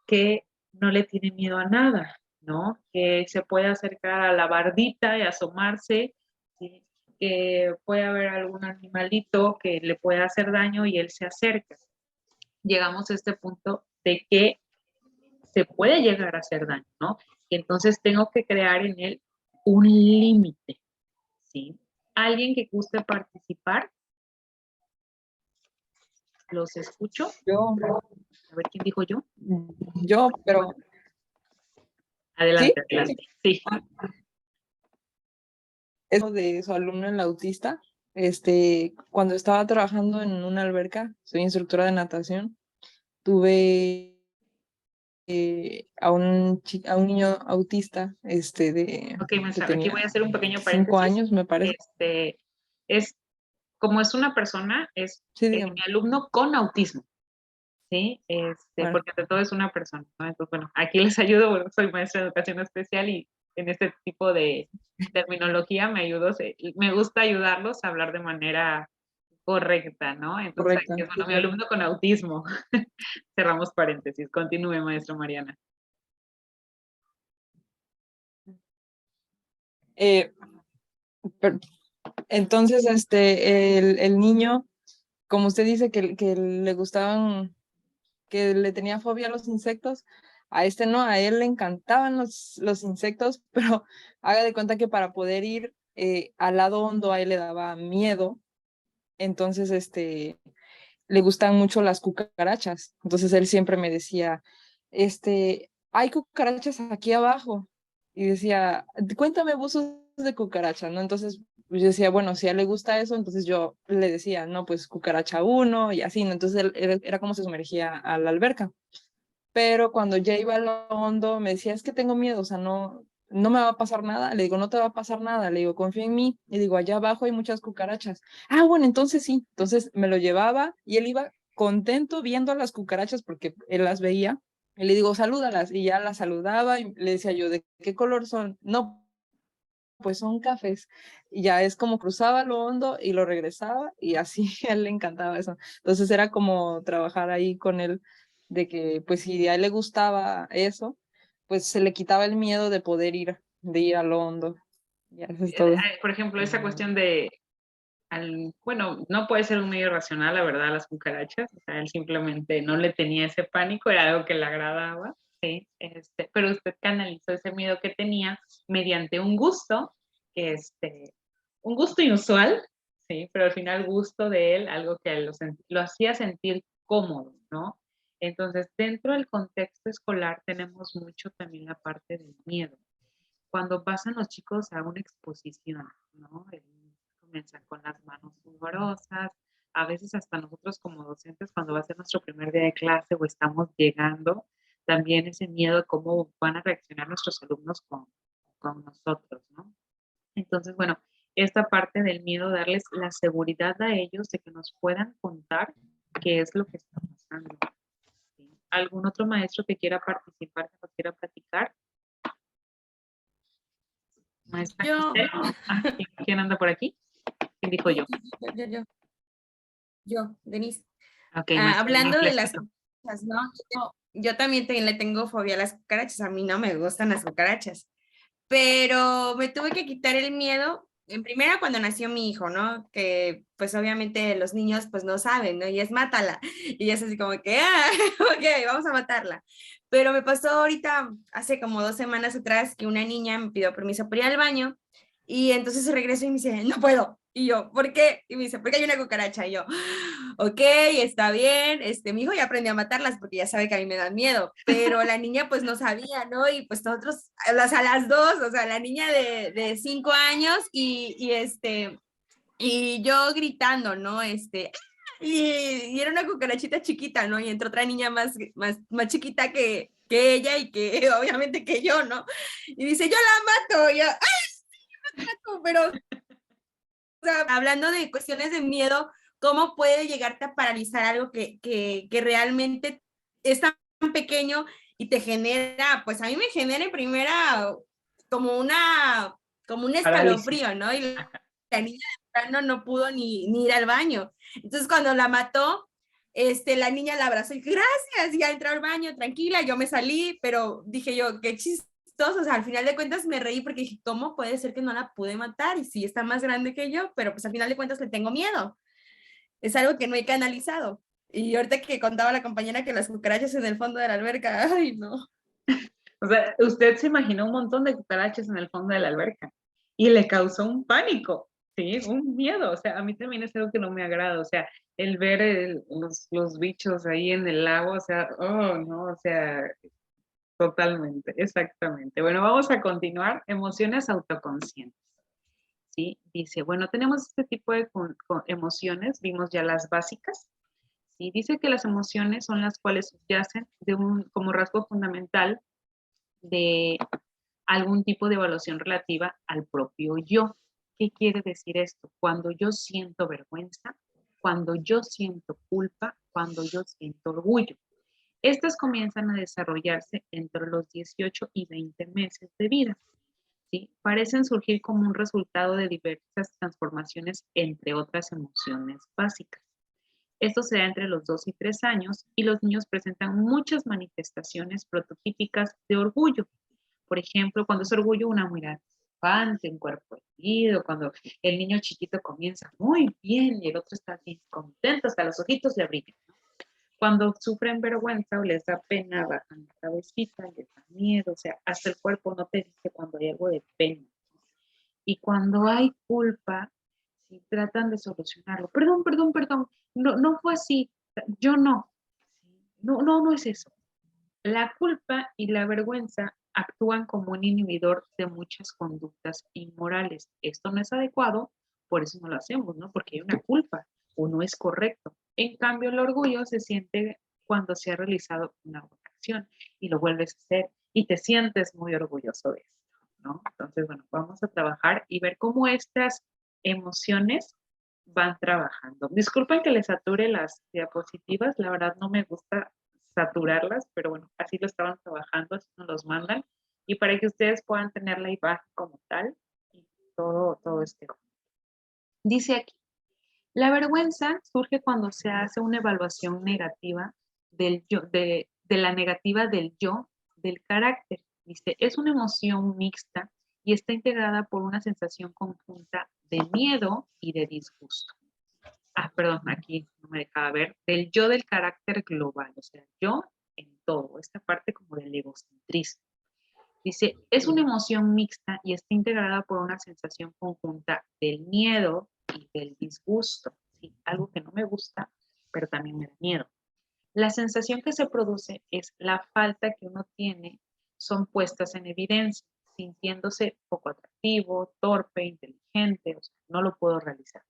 que no le tiene miedo a nada, ¿no? Que se puede acercar a la bardita y asomarse, ¿sí? Que puede haber algún animalito que le pueda hacer daño y él se acerca. Llegamos a este punto de que se puede llegar a hacer daño, ¿no? Y entonces tengo que crear en él un límite, ¿sí? ¿Alguien que guste participar? ¿Los escucho? Yo. A ver, ¿quién dijo yo? Yo, pero... Adelante, ¿Sí? adelante. Sí. Eso de su alumno el autista, cuando estaba trabajando en una alberca, soy instructora de natación, tuve a un niño autista, Ok, que maestra, aquí tenía voy a hacer un pequeño 5 paréntesis. años, me parece. Como es una persona, es Sí, mi dígame. alumno con autismo, ¿sí? Bueno. Porque ante todo es una persona, ¿no? Entonces, bueno, aquí les ayudo, bueno, soy maestra de educación especial y en este tipo de terminología me gusta ayudarlos a hablar de manera correcta, ¿no? Entonces, Correcto. aquí es, bueno, mi alumno con autismo. Cerramos paréntesis. Continúe, maestra Mariana. Entonces, el niño, como usted dice que le gustaban, que le tenía fobia a los insectos, a no, a él le encantaban los insectos, pero haga de cuenta que para poder ir al lado hondo a él le daba miedo, entonces le gustan mucho las cucarachas, entonces él siempre me decía, hay cucarachas aquí abajo, y decía, cuéntame buzos de cucarachas, ¿no? Entonces pues yo decía, bueno, si a él le gusta eso, entonces yo le decía, no, pues cucaracha 1 y así, ¿no? Entonces él era como se sumergía a la alberca. Pero cuando ya iba a lo hondo, me decía, es que tengo miedo, o sea, no me va a pasar nada. Le digo, no te va a pasar nada. Le digo, confía en mí. Y digo, allá abajo hay muchas cucarachas. Ah, bueno, entonces sí. Entonces me lo llevaba y él iba contento viendo a las cucarachas porque él las veía. Y le digo, salúdalas. Y ya las saludaba y le decía yo, ¿de qué color son? No, pues son cafés. Y ya es como cruzaba lo hondo y lo regresaba y así a él le encantaba eso. Entonces era como trabajar ahí con él de que pues si a él le gustaba eso, pues se le quitaba el miedo de ir a lo hondo. Ya eso es todo. Por ejemplo, esa cuestión de, bueno, no puede ser un medio racional, la verdad, las cucarachas. O sea, él simplemente no le tenía ese pánico, era algo que le agradaba, ¿sí? Pero usted canalizó ese miedo que tenía mediante un gusto, un gusto inusual, ¿sí? Pero al final gusto de él, algo que lo hacía sentir cómodo, ¿no? Entonces, dentro del contexto escolar tenemos mucho también la parte del miedo. Cuando pasan los chicos a una exposición, ¿no? Comienzan con las manos sudorosas, a veces hasta nosotros como docentes cuando va a ser nuestro primer día de clase o estamos llegando, también ese miedo de cómo van a reaccionar nuestros alumnos con nosotros, ¿no? Entonces, bueno, esta parte del miedo, darles la seguridad a ellos de que nos puedan contar qué es lo que está pasando. ¿Sí? ¿Algún otro maestro que quiera participar, que nos quiera platicar? Maestra Giselle. ¿Quién anda por aquí? ¿Quién dijo yo? Yo, Denise. Okay, hablando de las cucarachas, ¿no? Yo también le tengo fobia a las cucarachas, a mí no me gustan las cucarachas, pero me tuve que quitar el miedo, en primera cuando nació mi hijo, ¿no? Que pues obviamente los niños pues no saben, ¿no? Y es mátala, y es así como que, ok, vamos a matarla. Pero me pasó ahorita, hace como 2 semanas atrás, que una niña me pidió permiso para ir al baño y entonces regreso y me dice, no puedo. Y yo, ¿por qué? Y me dice, porque hay una cucaracha. Y yo, ok, está bien. Mi hijo ya aprendió a matarlas porque ya sabe que a mí me dan miedo, pero la niña pues no sabía, ¿no? Y pues nosotros, o sea, las dos, o sea, la niña de 5 años y yo gritando, ¿no? Y era una cucarachita chiquita, ¿no? Y entró otra niña más chiquita que ella y que obviamente que yo, ¿no? Y dice, yo la mato. Y yo, ¡ay, sí, la mato! Pero, o sea, hablando de cuestiones de miedo, ¿cómo puede llegarte a paralizar algo que realmente es tan pequeño y te genera, pues a mí me genera en primera como un escalofrío, ¿no? Y la niña de plano no pudo ni ir al baño. Entonces cuando la mató, la niña la abrazó y gracias, y ya entró al baño, tranquila, yo me salí, pero dije yo, qué chistoso, o sea, al final de cuentas me reí porque dije, ¿cómo puede ser que no la pude matar? Y sí, está más grande que yo, pero pues al final de cuentas le tengo miedo. Es algo que no he canalizado. Y ahorita que contaba la compañera que las cucarachas en el fondo de la alberca, ay, no. O sea, usted se imaginó un montón de cucarachas en el fondo de la alberca y le causó un pánico, ¿sí? Un miedo. O sea, a mí también es algo que no me agrada. O sea, el ver los bichos ahí en el lago, o sea, oh, no, o sea, totalmente, exactamente. Bueno, vamos a continuar. Emociones autoconscientes. ¿Sí? Dice, bueno, tenemos este tipo de emociones, vimos ya las básicas. ¿Sí? Dice que las emociones son las cuales subyacen como rasgo fundamental de algún tipo de evaluación relativa al propio yo. ¿Qué quiere decir esto? Cuando yo siento vergüenza, cuando yo siento culpa, cuando yo siento orgullo. Estas comienzan a desarrollarse entre los 18 y 20 meses de vida. ¿Sí? Parecen surgir como un resultado de diversas transformaciones entre otras emociones básicas. Esto se da entre los 2 y 3 años y los niños presentan muchas manifestaciones prototípicas de orgullo. Por ejemplo, cuando es orgullo, una mirada triunfante, un cuerpo erguido, cuando el niño chiquito comienza muy bien y el otro está bien contento, hasta los ojitos le brillan. Cuando sufren vergüenza o les da pena, bajan la cabecita, les da miedo, o sea, hasta el cuerpo no te dice cuando hay algo de pena. Y cuando hay culpa, si tratan de solucionarlo, perdón, no fue así, yo no es eso. La culpa y la vergüenza actúan como un inhibidor de muchas conductas inmorales. Esto no es adecuado, por eso no lo hacemos, ¿no? Porque hay una culpa o no es correcto. En cambio, el orgullo se siente cuando se ha realizado una buena acción y lo vuelves a hacer y te sientes muy orgulloso de esto, ¿no? Entonces, bueno, vamos a trabajar y ver cómo estas emociones van trabajando. Disculpen que les sature las diapositivas, la verdad no me gusta saturarlas, pero bueno, así lo estaban trabajando, así nos los mandan, y para que ustedes puedan tener la imagen como tal, y todo este. Dice aquí, la vergüenza surge cuando se hace una evaluación negativa del yo, de la negativa del yo, del carácter. Dice, es una emoción mixta y está integrada por una sensación conjunta de miedo y de disgusto. Perdón, aquí no me dejaba ver, del yo del carácter global, o sea, yo en todo, esta parte como del egocentrismo. Dice, es una emoción mixta y está integrada por una sensación conjunta del miedo y del disgusto, ¿sí? Algo que no me gusta, pero también me da miedo. La sensación que se produce es la falta que uno tiene, son puestas en evidencia, sintiéndose poco atractivo, torpe, inteligente, o sea, no lo puedo realizar.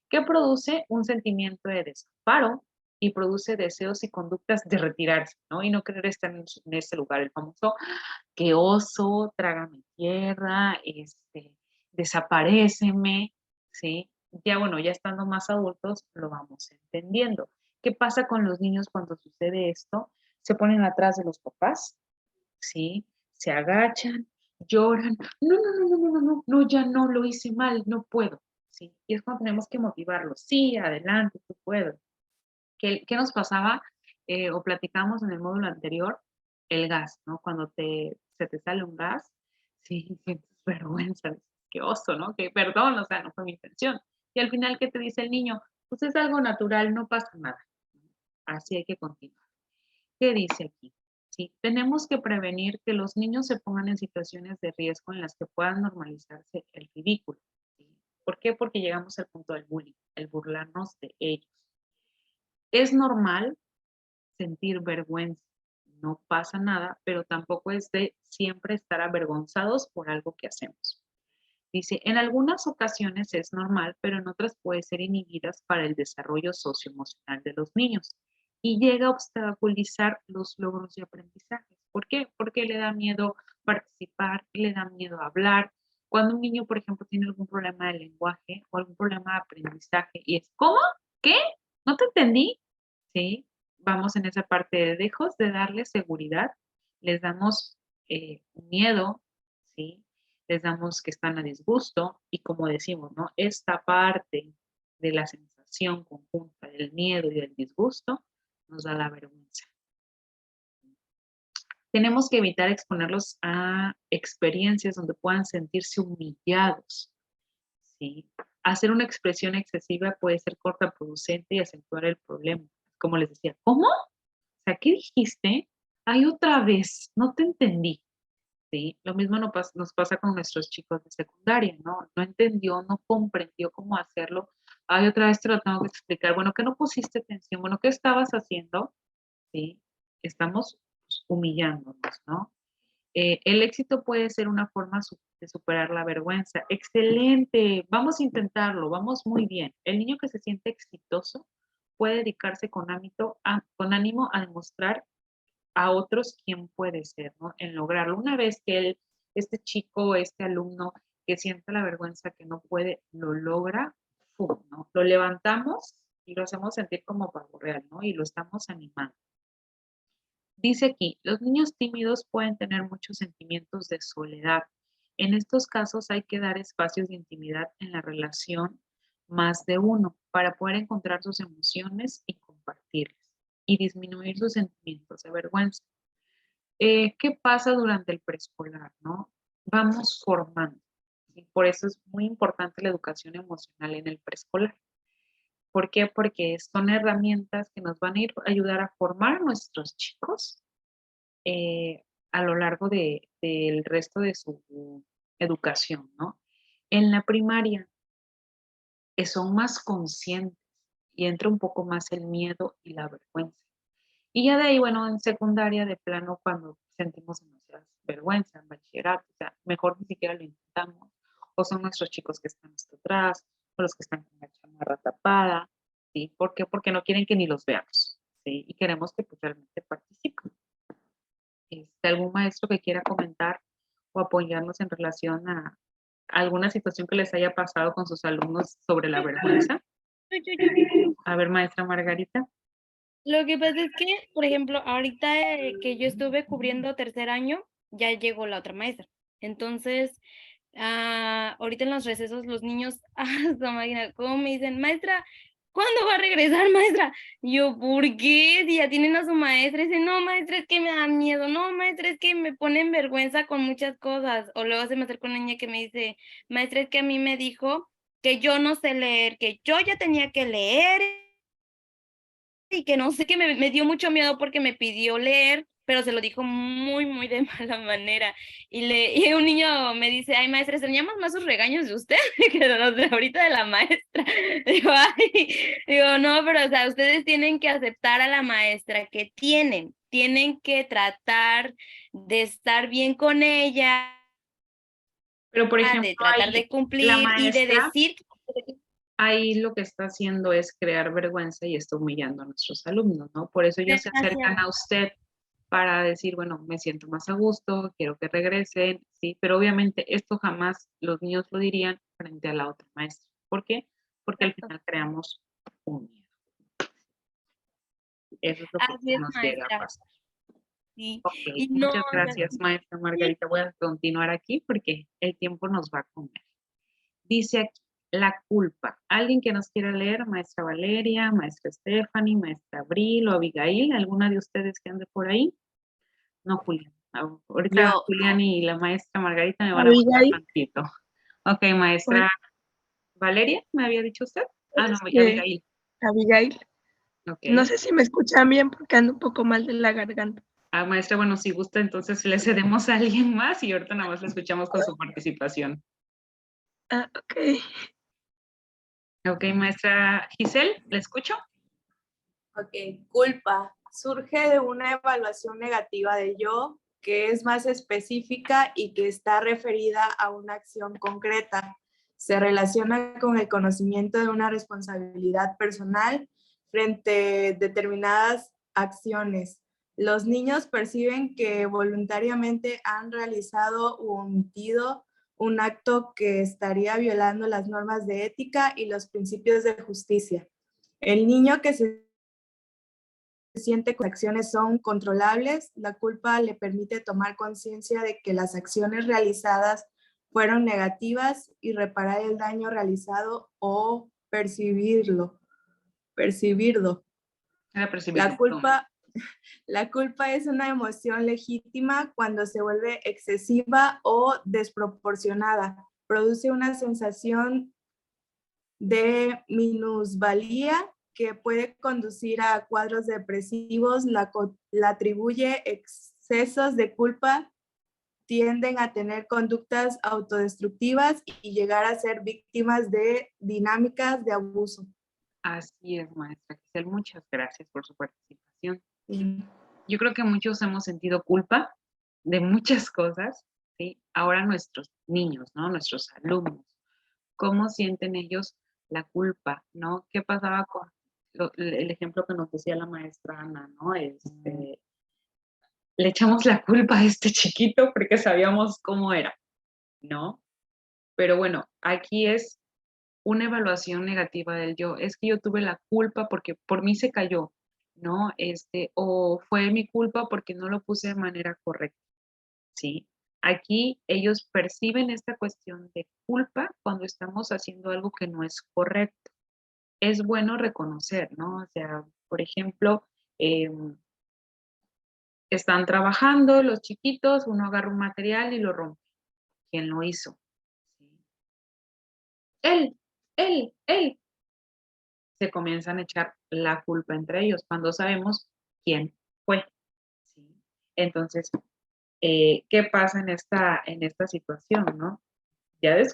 Que produce un sentimiento de desamparo y produce deseos y conductas de retirarse, ¿no? Y no querer estar en ese lugar, el famoso, qué oso, trágame tierra, desaparéceme, ¿sí? Ya bueno, ya estando más adultos lo vamos entendiendo. ¿Qué pasa con los niños cuando sucede esto? Se ponen atrás de los papás, ¿sí? Se agachan, lloran, no, ya no, lo hice mal, no puedo. ¿Sí? Y es cuando tenemos que motivarlos. Sí, adelante, tú puedes. ¿Qué nos pasaba? O platicamos en el módulo anterior, el gas, ¿no? Cuando se te sale un gas, sí, sientes vergüenza, qué oso, ¿no? Que perdón, o sea, no fue mi intención. Y al final, ¿qué te dice el niño? Pues es algo natural, no pasa nada. Así hay que continuar. ¿Qué dice aquí? ¿sí? Tenemos que prevenir que los niños se pongan en situaciones de riesgo en las que puedan normalizarse el ridículo, ¿sí? ¿Por qué? Porque llegamos al punto del bullying, el burlarnos de ellos. Es normal sentir vergüenza, no pasa nada, pero tampoco es de siempre estar avergonzados por algo que hacemos. Dice, en algunas ocasiones es normal, pero en otras puede ser inhibidas para el desarrollo socioemocional de los niños y llega a obstaculizar los logros de aprendizaje. ¿Por qué? Porque le da miedo participar, le da miedo hablar. Cuando un niño, por ejemplo, tiene algún problema de lenguaje o algún problema de aprendizaje y es, ¿cómo? ¿Qué? ¿No te entendí? ¿Sí? Vamos en esa parte de lejos de darles seguridad, les damos miedo, ¿sí? Les damos que están a disgusto y como decimos, ¿no? Esta parte de la sensación conjunta del miedo y del disgusto nos da la vergüenza. Tenemos que evitar exponerlos a experiencias donde puedan sentirse humillados, ¿sí? Hacer una expresión excesiva puede ser contraproducente y acentuar el problema. Como les decía, ¿cómo? O sea, ¿qué dijiste? Ay, otra vez, no te entendí. ¿Sí? Lo mismo nos pasa con nuestros chicos de secundaria, ¿no? No entendió, no comprendió cómo hacerlo. Ay, otra vez te lo tengo que explicar. Bueno, ¿qué no pusiste atención? Bueno, ¿qué estabas haciendo? ¿Sí? Estamos humillándonos, ¿no? El éxito puede ser una forma de superar la vergüenza. Excelente, vamos a intentarlo, vamos muy bien. El niño que se siente exitoso puede dedicarse con ánimo a demostrar a otros quién puede ser, ¿no? En lograrlo. Una vez que este chico, este alumno que siente la vergüenza que no puede, lo logra, ¡pum!, ¿no? Lo levantamos y lo hacemos sentir como pavo real, ¿no? Y lo estamos animando. Dice aquí, los niños tímidos pueden tener muchos sentimientos de soledad. En estos casos hay que dar espacios de intimidad en la relación más de uno para poder encontrar sus emociones y compartirlas y disminuir sus sentimientos de vergüenza. ¿Qué pasa durante el preescolar, no? Vamos formando. Y por eso es muy importante la educación emocional en el preescolar. ¿Por qué? Porque son herramientas que nos van a ayudar a formar a nuestros chicos a lo largo del resto de su educación, ¿no? En la primaria son más conscientes y entra un poco más el miedo y la vergüenza. Y ya de ahí, bueno, en secundaria de plano, cuando sentimos demasiada vergüenza, en bachillerato, o sea, mejor ni siquiera lo intentamos. O son nuestros chicos que están hasta atrás, o los que están con la chamarra tapada, ¿sí? ¿Por qué? Porque no quieren que ni los veamos, ¿sí? Y queremos que pues, realmente participen. ¿Algún maestro que quiera comentar o apoyarnos en relación a alguna situación que les haya pasado con sus alumnos sobre la vergüenza? A ver, maestra Margarita. Lo que pasa es que, por ejemplo, ahorita que yo estuve cubriendo tercer año, ya llegó la otra maestra. Entonces, ahorita en los recesos los niños, hasta máquina, ¿cómo me dicen? Maestra, ¿cuándo va a regresar, maestra? Y yo, ¿por qué? Si ya tienen a su maestra. Y dice, no, maestra, es que me da miedo. No, maestra, es que me pone en vergüenza con muchas cosas. O luego se me acerca una niña que me dice, maestra, es que a mí me dijo que yo no sé leer, que yo ya tenía que leer y que no sé, que me dio mucho miedo porque me pidió leer, pero se lo dijo muy, muy de mala manera. Y un niño me dice, ay, maestra, extrañamos más sus regaños de usted que los de ahorita de la maestra. Digo, no, pero o sea, ustedes tienen que aceptar a la maestra que tienen que tratar de estar bien con ella. Pero, por ejemplo, de tratar de cumplir y de decir. Ahí lo que está haciendo es crear vergüenza y está humillando a nuestros alumnos, ¿no? Por eso ellos se acercan a usted para decir, bueno, me siento más a gusto, quiero que regresen, sí, pero obviamente esto jamás los niños lo dirían frente a la otra maestra. ¿Por qué? Porque al final creamos un miedo. Eso es lo que nos llega a pasar. Sí. Okay, y muchas gracias, maestra Margarita. Voy a continuar aquí porque el tiempo nos va a comer. Dice aquí, la culpa. ¿Alguien que nos quiera leer? Maestra Valeria, maestra Stephanie, maestra Abril o Abigail. ¿Alguna de ustedes que ande por ahí? No, Julián. Ahorita Julián y la maestra Margarita me van a buscar tantito. Ok, maestra Valeria, ¿me había dicho usted? No, Abigail. Abigail. Okay. No sé si me escuchan bien porque ando un poco mal de la garganta. Maestra, bueno, si gusta, entonces le cedemos a alguien más y ahorita nada más la escuchamos con su participación. Ok. Ok, maestra Giselle, ¿la escucho? Ok, culpa. Surge de una evaluación negativa de yo, que es más específica y que está referida a una acción concreta. Se relaciona con el conocimiento de una responsabilidad personal frente a determinadas acciones. Los niños perciben que voluntariamente han realizado u omitido un acto que estaría violando las normas de ética y los principios de justicia. El niño que se siente que las acciones son controlables, la culpa le permite tomar conciencia de que las acciones realizadas fueron negativas y reparar el daño realizado o percibirlo. La culpa es una emoción legítima cuando se vuelve excesiva o desproporcionada. Produce una sensación de minusvalía que puede conducir a cuadros depresivos, la atribuye excesos de culpa, tienden a tener conductas autodestructivas y llegar a ser víctimas de dinámicas de abuso. Así es, maestra Giselle, muchas gracias por su participación. Yo creo que muchos hemos sentido culpa de muchas cosas, ¿sí? Ahora nuestros niños, ¿no? Nuestros alumnos, ¿cómo sienten ellos la culpa, ¿no? ¿Qué pasaba con el ejemplo que nos decía la maestra Ana, ¿no? Le echamos la culpa a este chiquito porque sabíamos cómo era, ¿no? Pero bueno, aquí es una evaluación negativa del yo. Es que yo tuve la culpa porque por mí se cayó, ¿no? O fue mi culpa porque no lo puse de manera correcta, ¿sí? Aquí ellos perciben esta cuestión de culpa cuando estamos haciendo algo que no es correcto. Es bueno reconocer, ¿no? O sea, por ejemplo, están trabajando los chiquitos, uno agarra un material y lo rompe. ¿Quién lo hizo? Él, él. Se comienzan a echar la culpa entre ellos cuando sabemos quién fue. ¿Sí? Entonces, ¿qué pasa en esta situación, no?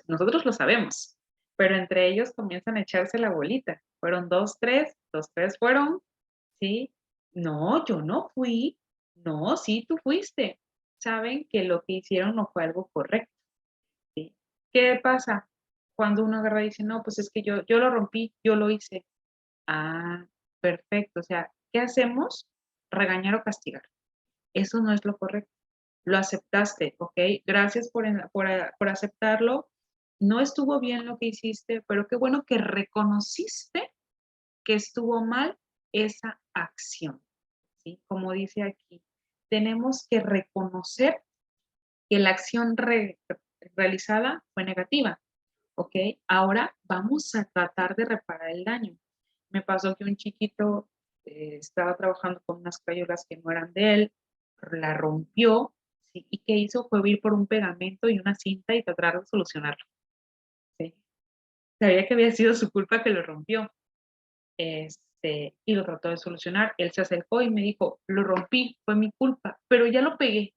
Nosotros lo sabemos, pero entre ellos comienzan a echarse la bolita. Fueron 2, 3, 2, 3 fueron, ¿sí? No, yo no fui. No, sí, tú fuiste. Saben que lo que hicieron no fue algo correcto. ¿Sí? ¿Qué pasa? Cuando uno agarra y dice, no, pues es que yo lo rompí, yo lo hice. Ah, perfecto. O sea, ¿qué hacemos? Regañar o castigar. Eso no es lo correcto. Lo aceptaste, ¿ok? Gracias por aceptarlo. No estuvo bien lo que hiciste, pero qué bueno que reconociste que estuvo mal esa acción, ¿sí? Como dice aquí, tenemos que reconocer que la acción realizada fue negativa, ¿ok? Ahora vamos a tratar de reparar el daño. Me pasó que un chiquito estaba trabajando con unas crayolas que no eran de él, la rompió, ¿sí? Y ¿qué hizo? Fue ir por un pegamento y una cinta y tratar de solucionarlo, ¿sí? Sabía que había sido su culpa que lo rompió, y lo trató de solucionar. Él se acercó y me dijo, lo rompí, fue mi culpa, pero ya lo pegué.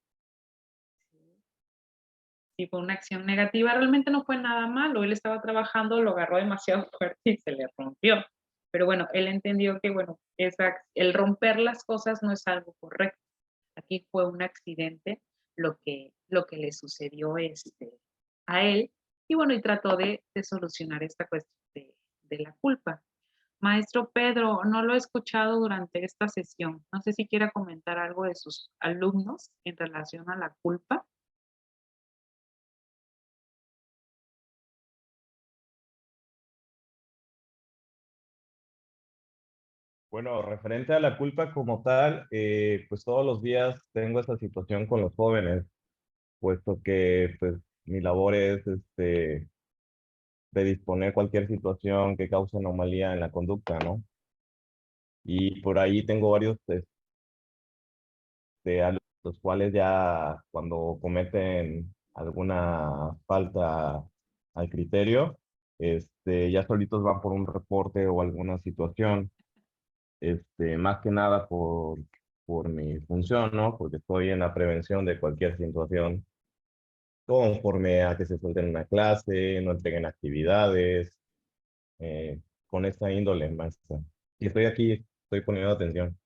Y fue una acción negativa, realmente no fue nada malo, él estaba trabajando, lo agarró demasiado fuerte y se le rompió. Pero bueno, él entendió que, bueno, el romper las cosas no es algo correcto. Aquí fue un accidente lo que le sucedió a él, y bueno, y trató de solucionar esta cuestión de la culpa. Maestro Pedro, no lo he escuchado durante esta sesión. No sé si quiera comentar algo de sus alumnos en relación a la culpa. Bueno, referente a la culpa como tal, pues todos los días tengo esa situación con los jóvenes, puesto que pues mi labor es predisponer cualquier situación que cause anomalía en la conducta, ¿no? Y por ahí tengo varios a los cuales ya cuando cometen alguna falta al criterio, ya solitos van por un reporte o alguna situación, más que nada por mi función, ¿no? Porque estoy en la prevención de cualquier situación conforme a que se suelten una clase, no entreguen actividades, con esta índole, maestra. Y estoy aquí, estoy poniendo atención.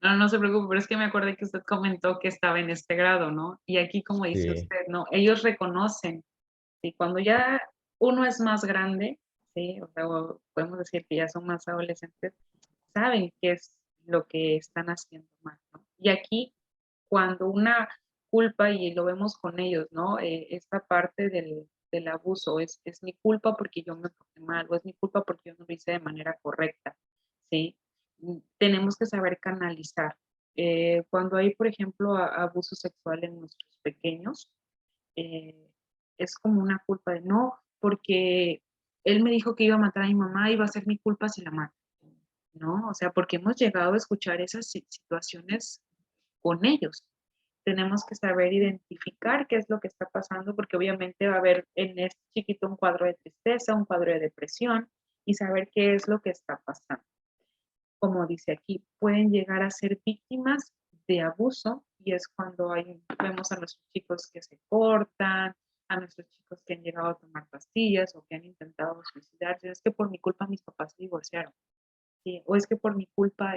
No, no se preocupe, pero es que me acordé que usted comentó que estaba en este grado, ¿no? Y aquí, como dice Sí, usted, ¿no? Ellos reconocen, y cuando ya uno es más grande, ¿sí? O sea, podemos decir que ya son más adolescentes, saben qué es lo que están haciendo mal, ¿no? Y aquí, cuando una culpa, y lo vemos con ellos, ¿no? Esta parte del abuso, es mi culpa porque yo me porté mal, o es mi culpa porque yo no lo hice de manera correcta, ¿sí? Tenemos que saber canalizar. Cuando hay, por ejemplo, abuso sexual en nuestros pequeños, eh, es como una culpa de no, porque él me dijo que iba a matar a mi mamá y va a ser mi culpa si la mata, ¿no? O sea, porque hemos llegado a escuchar esas situaciones con ellos. Tenemos que saber identificar qué es lo que está pasando, porque obviamente va a haber en este chiquito un cuadro de tristeza, un cuadro de depresión, y saber qué es lo que está pasando. Como dice aquí, pueden llegar a ser víctimas de abuso, y es cuando vemos a nuestros chicos que se cortan, a nuestros chicos que han llegado a tomar pastillas o que han intentado suicidarse. Es que por mi culpa mis papás se divorciaron, ¿sí? O es que por mi culpa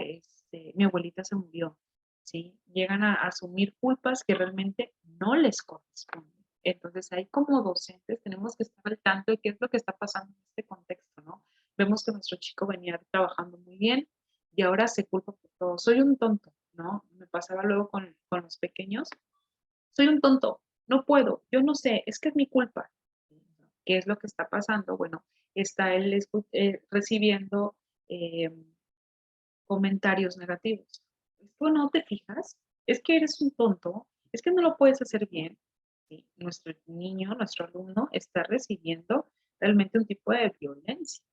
mi abuelita se murió, ¿sí? Llegan a asumir culpas que realmente no les corresponden. Entonces, ahí como docentes tenemos que estar al tanto de qué es lo que está pasando en este contexto, ¿no? Vemos que nuestro chico venía trabajando muy bien y ahora se culpa por todo. Soy un tonto, ¿no? Me pasaba luego con los pequeños. Soy un tonto, no puedo, yo no sé, es que es mi culpa. ¿Qué es lo que está pasando? Bueno, está él recibiendo eh, comentarios negativos. ¿Tú no te fijas? Es que eres un tonto, es que no lo puedes hacer bien. ¿Sí? Nuestro niño, nuestro alumno está recibiendo realmente un tipo de violencia,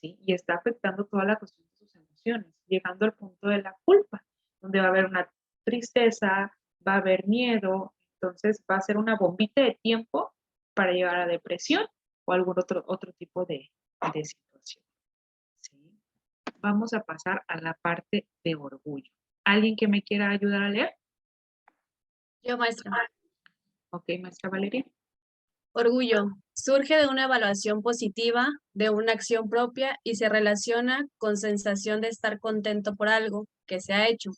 ¿sí? Y está afectando toda la cuestión de sus emociones, llegando al punto de la culpa, donde va a haber una tristeza, va a haber miedo, entonces va a ser una bombita de tiempo para llegar a depresión o algún otro tipo de situación, ¿sí? Vamos a pasar a la parte de orgullo. ¿Alguien que me quiera ayudar a leer? Yo, maestra. Ok, maestra Valeria. Orgullo. Surge de una evaluación positiva, de una acción propia y se relaciona con sensación de estar contento por algo que se ha hecho,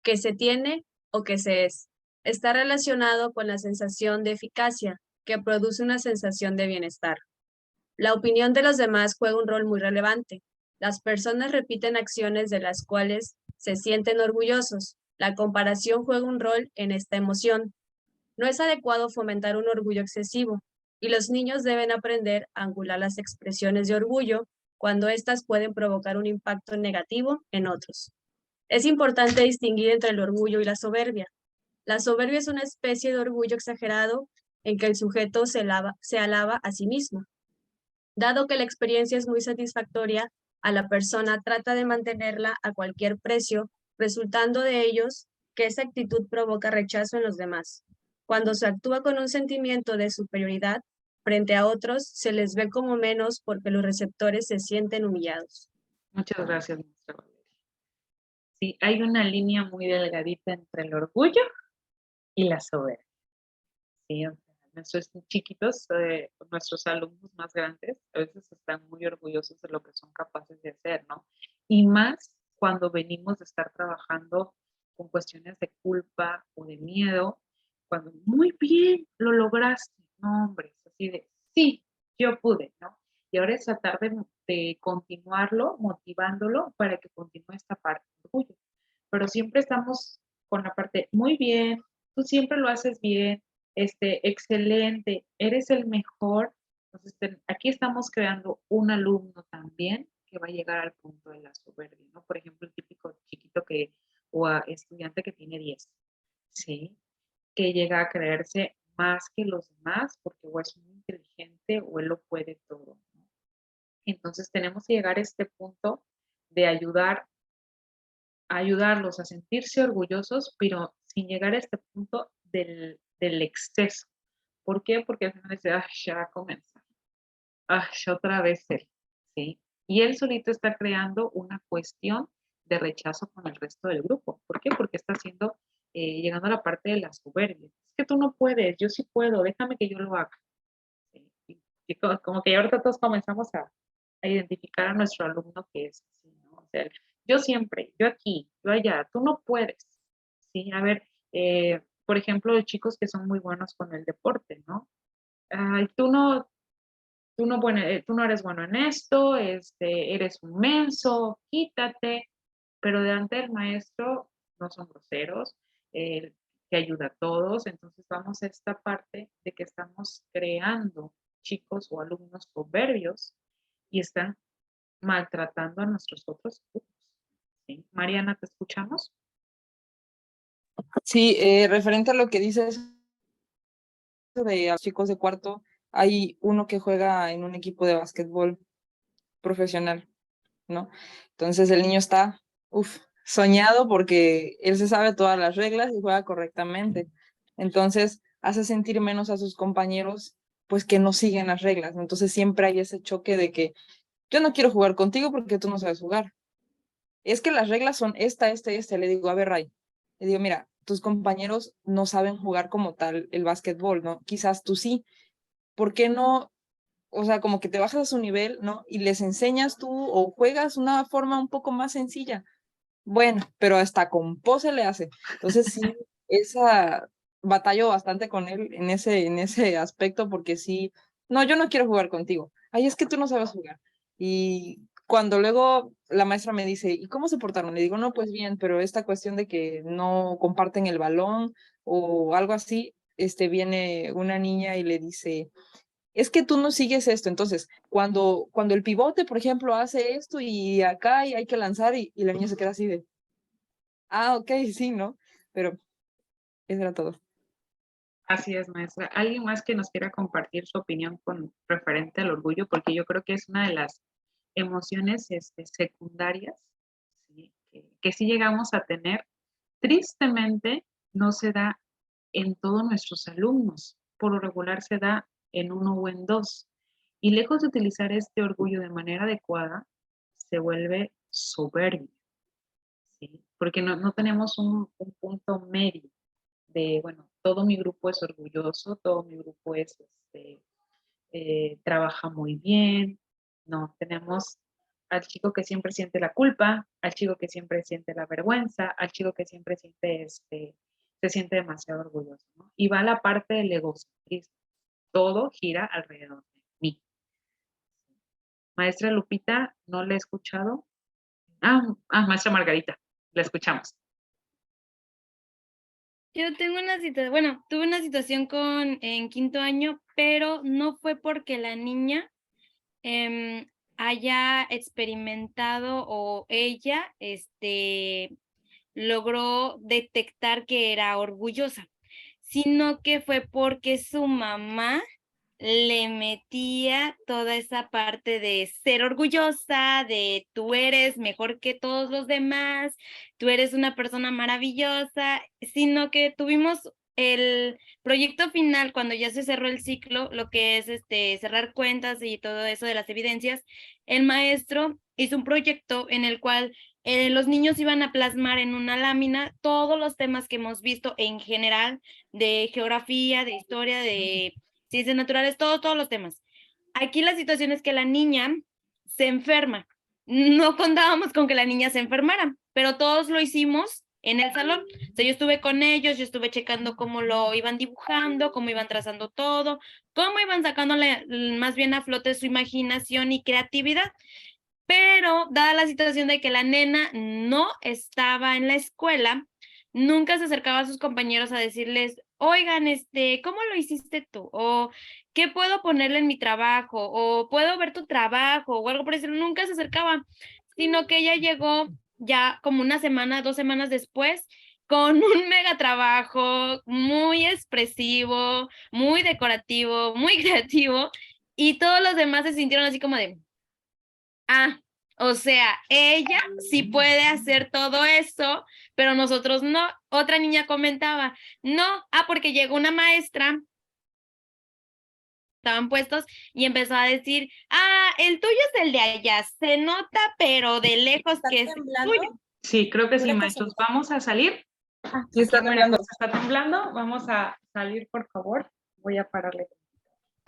que se tiene o que se es. Está relacionado con la sensación de eficacia, que produce una sensación de bienestar. La opinión de los demás juega un rol muy relevante. Las personas repiten acciones de las cuales se sienten orgullosos. La comparación juega un rol en esta emoción. No es adecuado fomentar un orgullo excesivo, y los niños deben aprender a angular las expresiones de orgullo cuando éstas pueden provocar un impacto negativo en otros. Es importante distinguir entre el orgullo y la soberbia. La soberbia es una especie de orgullo exagerado en que el sujeto se alaba a sí mismo. Dado que la experiencia es muy satisfactoria, a la persona trata de mantenerla a cualquier precio, resultando de ellos que esa actitud provoca rechazo en los demás. Cuando se actúa con un sentimiento de superioridad frente a otros, se les ve como menos porque los receptores se sienten humillados. Muchas gracias, maestra Valeria. Sí, hay una línea muy delgadita entre el orgullo y la soberbia. Sí, o sea, nuestros chiquitos, nuestros alumnos más grandes, a veces están muy orgullosos de lo que son capaces de hacer, ¿no? Y más cuando venimos de estar trabajando con cuestiones de culpa o de miedo, cuando muy bien lo lograste, no, hombre, es así de sí, yo pude, ¿no? Y ahora es tratar de continuarlo, motivándolo para que continúe esta parte de orgullo. Pero siempre estamos con la parte muy bien, tú siempre lo haces bien, excelente, eres el mejor. Entonces, aquí estamos creando un alumno también que va a llegar al punto de la soberbia, ¿no? Por ejemplo, el típico chiquito o estudiante que tiene 10, ¿sí? Que llega a creerse más que los demás porque o es muy inteligente o él lo puede todo, ¿no? Entonces, tenemos que llegar a este punto de ayudarlos a sentirse orgullosos, pero sin llegar a este punto del exceso. ¿Por qué? Porque al final dice, ay, ya va a comenzar. Ay, otra vez él, ¿sí? Y él solito está creando una cuestión de rechazo con el resto del grupo. ¿Por qué? Porque está haciendo, llegando a la parte de la soberbia. Es que tú no puedes, yo sí puedo, déjame que yo lo haga. ¿Sí? Y como que ahorita todos comenzamos a identificar a nuestro alumno que es así, ¿no? O sea, yo siempre, yo aquí, yo allá, tú no puedes. ¿Sí? A ver, por ejemplo, los chicos que son muy buenos con el deporte, ¿no? Ay, bueno, tú no eres bueno en esto, eres un menso, quítate, pero delante del maestro no son groseros, que ayuda a todos, entonces vamos a esta parte de que estamos creando chicos o alumnos soberbios y están maltratando a nuestros otros alumnos. ¿Sí? Mariana, ¿te escuchamos? Sí, referente a lo que dices de a los chicos de cuarto, hay uno que juega en un equipo de básquetbol profesional, ¿no? Entonces el niño está, soñado porque él se sabe todas las reglas y juega correctamente. Entonces hace sentir menos a sus compañeros, pues que no siguen las reglas. Entonces siempre hay ese choque de que yo no quiero jugar contigo porque tú no sabes jugar. Es que las reglas son esta. Le digo, a ver, Ray, le digo, mira, tus compañeros no saben jugar como tal el básquetbol, ¿no? Quizás tú sí. ¿Por qué no? O sea, como que te bajas a su nivel, ¿no? Y les enseñas tú o juegas una forma un poco más sencilla. Bueno, pero hasta con pose le hace. Entonces sí, esa batallo bastante con él en ese aspecto porque sí, no, yo no quiero jugar contigo. Ay, es que tú no sabes jugar. Y cuando luego la maestra me dice, ¿y cómo se portaron? Le digo, no, pues bien, pero esta cuestión de que no comparten el balón o algo así, viene una niña y le dice, es que tú no sigues esto. Entonces, cuando el pivote, por ejemplo, hace esto y acá y hay que lanzar y la niña se queda así de, ok, sí, ¿no? Pero eso era todo. Así es, maestra. ¿Alguien más que nos quiera compartir su opinión con referente al orgullo? Porque yo creo que es una de las emociones secundarias, ¿sí? Que sí llegamos a tener. Tristemente, no se da en todos nuestros alumnos. Por lo regular se da en uno o en dos. Y lejos de utilizar este orgullo de manera adecuada, se vuelve soberbia, ¿sí? Porque no tenemos un punto medio de, bueno, todo mi grupo es orgulloso, todo mi grupo trabaja muy bien. No, tenemos al chico que siempre siente la culpa, al chico que siempre siente la vergüenza, al chico que siempre siente, se siente demasiado orgulloso, ¿no? Y va la parte del egocentrismo. Todo gira alrededor de mí. Maestra Lupita, no la he escuchado. Maestra Margarita, la escuchamos. Yo tengo una situación, bueno, tuve una situación en quinto año, pero no fue porque la niña haya experimentado o ella logró detectar que era orgullosa, sino que fue porque su mamá le metía toda esa parte de ser orgullosa, de tú eres mejor que todos los demás, tú eres una persona maravillosa, sino que tuvimos el proyecto final cuando ya se cerró el ciclo, lo que es cerrar cuentas y todo eso de las evidencias. El maestro hizo un proyecto en el cual los niños iban a plasmar en una lámina todos los temas que hemos visto en general de geografía, de historia, de ciencias naturales, todos los temas. Aquí la situación es que la niña se enferma. No contábamos con que la niña se enfermara, pero todos lo hicimos en el salón. O sea, yo estuve con ellos, yo estuve checando cómo lo iban dibujando, cómo iban trazando todo, cómo iban sacándole más bien a flote su imaginación y creatividad. Pero dada la situación de que la nena no estaba en la escuela, nunca se acercaba a sus compañeros a decirles, oigan, ¿cómo lo hiciste tú? O ¿qué puedo ponerle en mi trabajo? O ¿puedo ver tu trabajo? O algo por eso. Nunca se acercaba, sino que ella llegó ya como una semana, 2 semanas después, con un mega trabajo muy expresivo, muy decorativo, muy creativo, y todos los demás se sintieron así como de, o sea, ella sí puede hacer todo eso, pero nosotros no. Otra niña comentaba, no, porque llegó una maestra, estaban puestos, y empezó a decir, el tuyo es el de allá, se nota, pero de lejos que es tuyo. Sí, creo que sí, Una maestros. Vamos a salir. Sí, está María temblando. José está temblando. Vamos a salir, por favor. Voy a pararle.